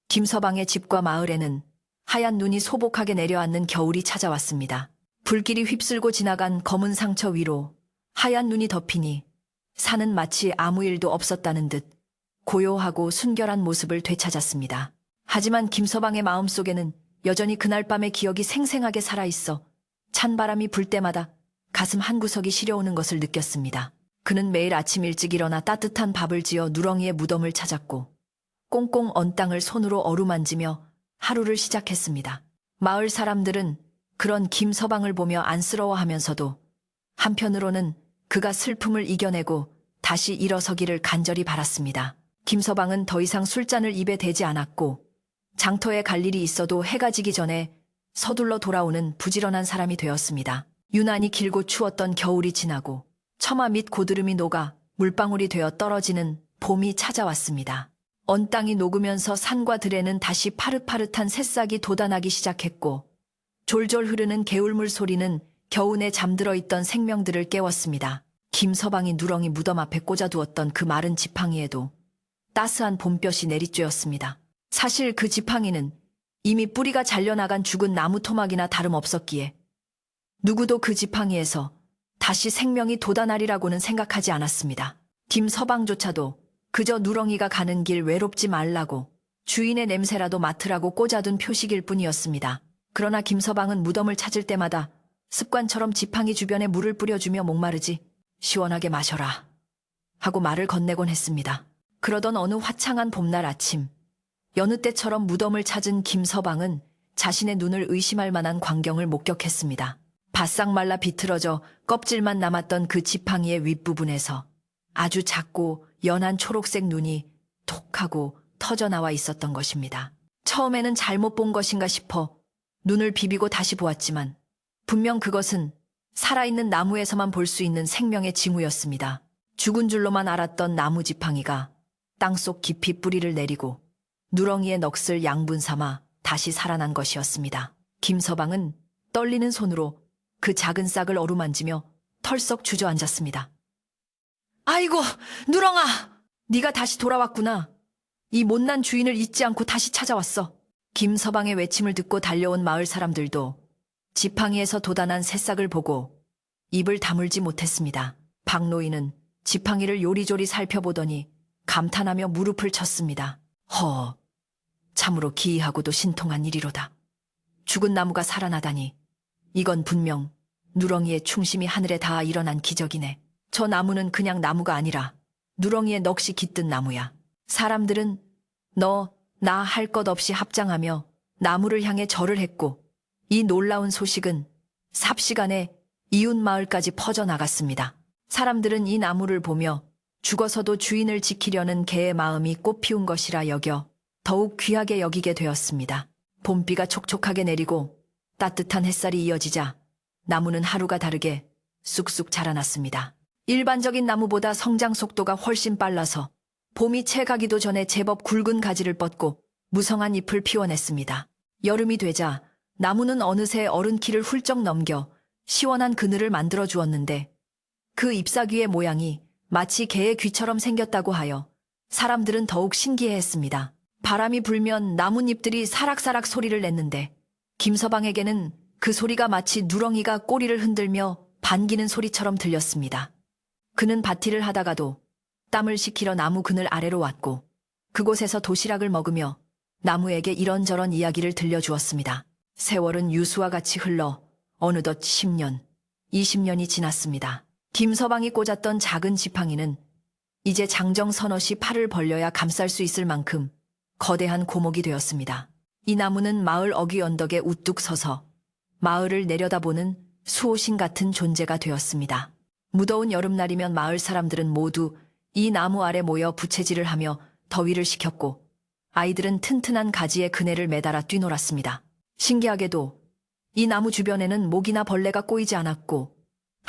S1: 김서방의 집과 마을에는 하얀 눈이 소복하게 내려앉는 겨울이 찾아왔습니다. 불길이 휩쓸고 지나간 검은 상처 위로 하얀 눈이 덮이니 산은 마치 아무 일도 없었다는 듯 고요하고 순결한 모습을 되찾았습니다. 하지만 김서방의 마음속에는 여전히 그날 밤의 기억이 생생하게 살아있어 찬바람이 불 때마다 가슴 한구석이 시려오는 것을 느꼈습니다. 그는 매일 아침 일찍 일어나 따뜻한 밥을 지어 누렁이의 무덤을 찾았고 꽁꽁 언 땅을 손으로 어루만지며 하루를 시작했습니다. 마을 사람들은 그런 김서방을 보며 안쓰러워하면서도 한편으로는 그가 슬픔을 이겨내고 다시 일어서기를 간절히 바랐습니다. 김서방은 더 이상 술잔을 입에 대지 않았고 장터에 갈 일이 있어도 해가 지기 전에 서둘러 돌아오는 부지런한 사람이 되었습니다. 유난히 길고 추웠던 겨울이 지나고 처마 밑 고드름이 녹아 물방울이 되어 떨어지는 봄이 찾아왔습니다. 언 땅이 녹으면서 산과 들에는 다시 파릇파릇한 새싹이 돋아나기 시작했고 졸졸 흐르는 개울물 소리는 겨우내 잠들어 있던 생명들을 깨웠습니다. 김서방이 누렁이 무덤 앞에 꽂아두었던 그 마른 지팡이에도 따스한 봄볕이 내리쬐었습니다. 사실 그 지팡이는 이미 뿌리가 잘려나간 죽은 나무 토막이나 다름없었기에 누구도 그 지팡이에서 다시 생명이 돋아나리라고는 생각하지 않았습니다. 김서방조차도 그저 누렁이가 가는 길 외롭지 말라고 주인의 냄새라도 맡으라고 꽂아둔 표식일 뿐이었습니다. 그러나 김서방은 무덤을 찾을 때마다 습관처럼 지팡이 주변에 물을 뿌려주며 목마르지 시원하게 마셔라 하고 말을 건네곤 했습니다. 그러던 어느 화창한 봄날 아침 여느 때처럼 무덤을 찾은 김서방은 자신의 눈을 의심할 만한 광경을 목격했습니다. 바싹 말라 비틀어져 껍질만 남았던 그 지팡이의 윗부분에서 아주 작고 연한 초록색 눈이 톡 하고 터져나와 있었던 것입니다. 처음에는 잘못 본 것인가 싶어 눈을 비비고 다시 보았지만 분명 그것은 살아있는 나무에서만 볼 수 있는 생명의 징후였습니다. 죽은 줄로만 알았던 나무 지팡이가 땅속 깊이 뿌리를 내리고 누렁이의 넋을 양분 삼아 다시 살아난 것이었습니다. 김서방은 떨리는 손으로 그 작은 싹을 어루만지며 털썩 주저앉았습니다. 아이고, 누렁아! 네가 다시 돌아왔구나. 이 못난 주인을 잊지 않고 다시 찾아왔어. 김서방의 외침을 듣고 달려온 마을 사람들도 지팡이에서 돋아난 새싹을 보고 입을 다물지 못했습니다. 박노인은 지팡이를 요리조리 살펴보더니 감탄하며 무릎을 쳤습니다. 참으로 기이하고도 신통한 일이로다. 죽은 나무가 살아나다니 이건 분명 누렁이의 충심이 하늘에 닿아 일어난 기적이네. 저 나무는 그냥 나무가 아니라 누렁이의 넋이 깃든 나무야. 사람들은 너, 나 할 것 없이 합장하며 나무를 향해 절을 했고 이 놀라운 소식은 삽시간에 이웃 마을까지 퍼져나갔습니다. 사람들은 이 나무를 보며 죽어서도 주인을 지키려는 개의 마음이 꽃피운 것이라 여겨 더욱 귀하게 여기게 되었습니다. 봄비가 촉촉하게 내리고 따뜻한 햇살이 이어지자 나무는 하루가 다르게 쑥쑥 자라났습니다. 일반적인 나무보다 성장 속도가 훨씬 빨라서 봄이 채 가기도 전에 제법 굵은 가지를 뻗고 무성한 잎을 피워냈습니다. 여름이 되자 나무는 어느새 어른 키를 훌쩍 넘겨 시원한 그늘을 만들어 주었는데 그 잎사귀의 모양이 마치 개의 귀처럼 생겼다고 하여 사람들은 더욱 신기해했습니다. 바람이 불면 나뭇잎들이 사락사락 소리를 냈는데 김서방에게는 그 소리가 마치 누렁이가 꼬리를 흔들며 반기는 소리처럼 들렸습니다. 그는 밭일을 하다가도 땀을 식히러 나무 그늘 아래로 왔고 그곳에서 도시락을 먹으며 나무에게 이런저런 이야기를 들려주었습니다. 세월은 유수와 같이 흘러 어느덧 10년, 20년이 지났습니다. 김서방이 꽂았던 작은 지팡이는 이제 장정 서너시 팔을 벌려야 감쌀 수 있을 만큼 거대한 고목이 되었습니다. 이 나무는 마을 어귀 언덕에 우뚝 서서 마을을 내려다보는 수호신 같은 존재가 되었습니다. 무더운 여름날이면 마을 사람들은 모두 이 나무 아래 모여 부채질을 하며 더위를 식혔고 아이들은 튼튼한 가지에 그네를 매달아 뛰놀았습니다. 신기하게도 이 나무 주변에는 모기나 벌레가 꼬이지 않았고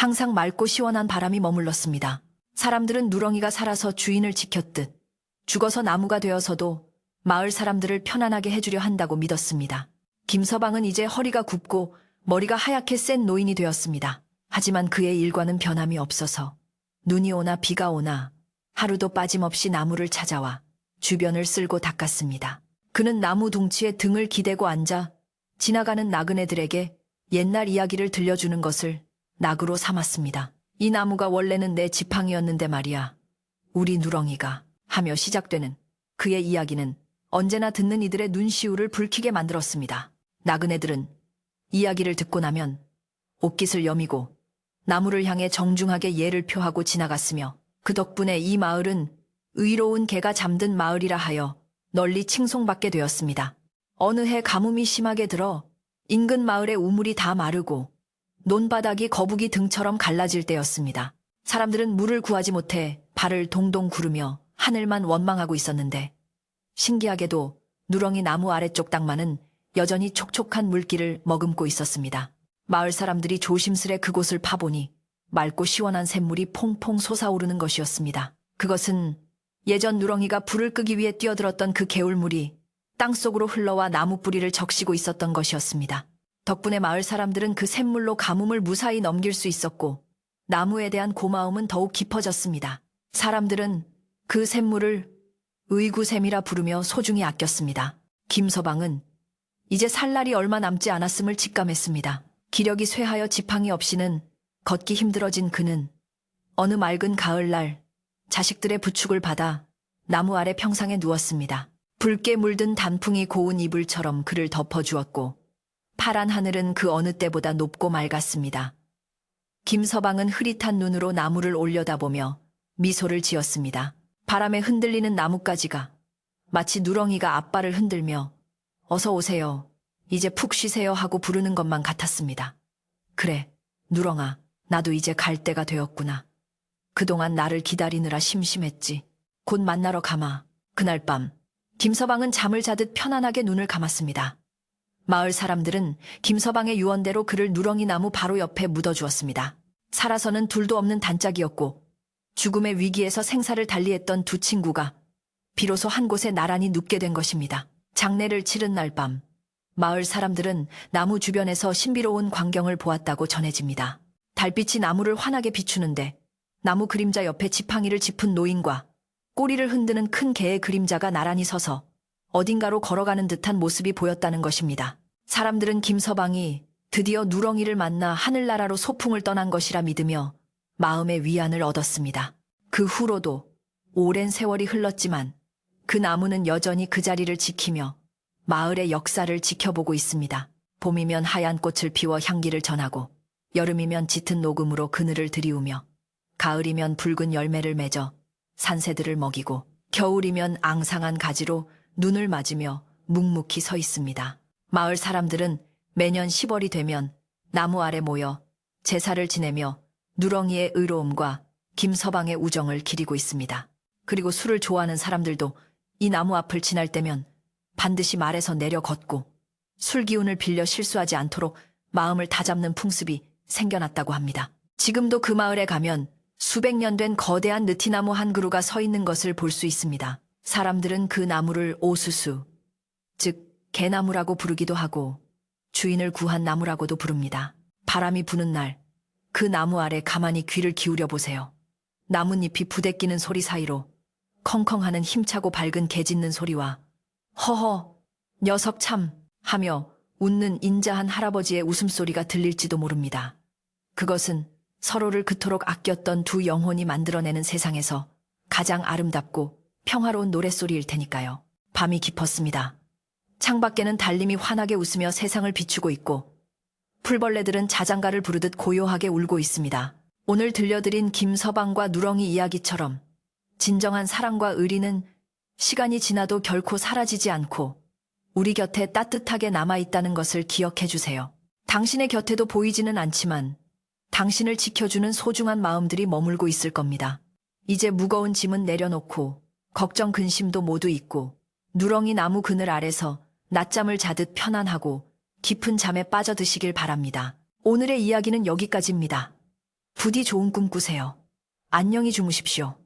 S1: 항상 맑고 시원한 바람이 머물렀습니다. 사람들은 누렁이가 살아서 주인을 지켰듯 죽어서 나무가 되어서도 마을 사람들을 편안하게 해주려 한다고 믿었습니다. 김서방은 이제 허리가 굽고 머리가 하얗게 센 노인이 되었습니다. 하지만 그의 일과는 변함이 없어서 눈이 오나 비가 오나 하루도 빠짐없이 나무를 찾아와 주변을 쓸고 닦았습니다. 그는 나무 둥치에 등을 기대고 앉아 지나가는 나그네들에게 옛날 이야기를 들려주는 것을 낙으로 삼았습니다. 이 나무가 원래는 내 지팡이였는데 말이야. 우리 누렁이가 하며 시작되는 그의 이야기는 언제나 듣는 이들의 눈시울을 붉히게 만들었습니다. 나그네들은 이야기를 듣고 나면 옷깃을 여미고 나무를 향해 정중하게 예를 표하고 지나갔으며 그 덕분에 이 마을은 의로운 개가 잠든 마을이라 하여 널리 칭송받게 되었습니다. 어느 해 가뭄이 심하게 들어 인근 마을의 우물이 다 마르고 논바닥이 거북이 등처럼 갈라질 때였습니다. 사람들은 물을 구하지 못해 발을 동동 구르며 하늘만 원망하고 있었는데 신기하게도 누렁이 나무 아래쪽 땅만은 여전히 촉촉한 물기를 머금고 있었습니다. 마을 사람들이 조심스레 그곳을 파보니 맑고 시원한 샘물이 퐁퐁 솟아오르는 것이었습니다. 그것은 예전 누렁이가 불을 끄기 위해 뛰어들었던 그 개울물이 땅속으로 흘러와 나무 뿌리를 적시고 있었던 것이었습니다. 덕분에 마을 사람들은 그 샘물로 가뭄을 무사히 넘길 수 있었고 나무에 대한 고마움은 더욱 깊어졌습니다. 사람들은 그 샘물을 의구샘이라 부르며 소중히 아꼈습니다. 김서방은 이제 살 날이 얼마 남지 않았음을 직감했습니다. 기력이 쇠하여 지팡이 없이는 걷기 힘들어진 그는 어느 맑은 가을날 자식들의 부축을 받아 나무 아래 평상에 누웠습니다. 붉게 물든 단풍이 고운 이불처럼 그를 덮어주었고 파란 하늘은 그 어느 때보다 높고 맑았습니다. 김서방은 흐릿한 눈으로 나무를 올려다보며 미소를 지었습니다. 바람에 흔들리는 나뭇가지가 마치 누렁이가 앞발을 흔들며 어서 오세요, 이제 푹 쉬세요 하고 부르는 것만 같았습니다. 그래, 누렁아, 나도 이제 갈 때가 되었구나. 그동안 나를 기다리느라 심심했지. 곧 만나러 가마. 그날 밤 김서방은 잠을 자듯 편안하게 눈을 감았습니다. 마을 사람들은 김서방의 유언대로 그를 누렁이 나무 바로 옆에 묻어주었습니다. 살아서는 둘도 없는 단짝이었고 죽음의 위기에서 생사를 달리했던 두 친구가 비로소 한 곳에 나란히 눕게 된 것입니다. 장례를 치른 날 밤 마을 사람들은 나무 주변에서 신비로운 광경을 보았다고 전해집니다. 달빛이 나무를 환하게 비추는데 나무 그림자 옆에 지팡이를 짚은 노인과 꼬리를 흔드는 큰 개의 그림자가 나란히 서서 어딘가로 걸어가는 듯한 모습이 보였다는 것입니다. 사람들은 김서방이 드디어 누렁이를 만나 하늘나라로 소풍을 떠난 것이라 믿으며 마음의 위안을 얻었습니다. 그 후로도 오랜 세월이 흘렀지만 그 나무는 여전히 그 자리를 지키며 마을의 역사를 지켜보고 있습니다. 봄이면 하얀 꽃을 피워 향기를 전하고 여름이면 짙은 녹음으로 그늘을 드리우며 가을이면 붉은 열매를 맺어 산새들을 먹이고 겨울이면 앙상한 가지로 눈을 맞으며 묵묵히 서 있습니다. 마을 사람들은 매년 10월이 되면 나무 아래 모여 제사를 지내며 누렁이의 의로움과 김서방의 우정을 기리고 있습니다. 그리고 술을 좋아하는 사람들도 이 나무 앞을 지날 때면 반드시 말에서 내려 걷고 술 기운을 빌려 실수하지 않도록 마음을 다잡는 풍습이 생겨났다고 합니다. 지금도 그 마을에 가면 수백 년 된 거대한 느티나무 한 그루가 서 있는 것을 볼 수 있습니다. 사람들은 그 나무를 오수수, 즉 개나무라고 부르기도 하고 주인을 구한 나무라고도 부릅니다. 바람이 부는 날 그 나무 아래 가만히 귀를 기울여 보세요. 나뭇잎이 부대끼는 소리 사이로 컹컹하는 힘차고 밝은 개 짖는 소리와 허허, 녀석 참 하며 웃는 인자한 할아버지의 웃음소리가 들릴지도 모릅니다. 그것은 서로를 그토록 아꼈던 두 영혼이 만들어내는 세상에서 가장 아름답고 평화로운 노랫소리일 테니까요. 밤이 깊었습니다. 창밖에는 달님이 환하게 웃으며 세상을 비추고 있고 풀벌레들은 자장가를 부르듯 고요하게 울고 있습니다. 오늘 들려드린 김서방과 누렁이 이야기처럼 진정한 사랑과 의리는 시간이 지나도 결코 사라지지 않고 우리 곁에 따뜻하게 남아있다는 것을 기억해 주세요. 당신의 곁에도 보이지는 않지만 당신을 지켜주는 소중한 마음들이 머물고 있을 겁니다. 이제 무거운 짐은 내려놓고 걱정 근심도 모두 잊고 누렁이 나무 그늘 아래서 낮잠을 자듯 편안하고 깊은 잠에 빠져드시길 바랍니다. 오늘의 이야기는 여기까지입니다. 부디 좋은 꿈 꾸세요. 안녕히 주무십시오.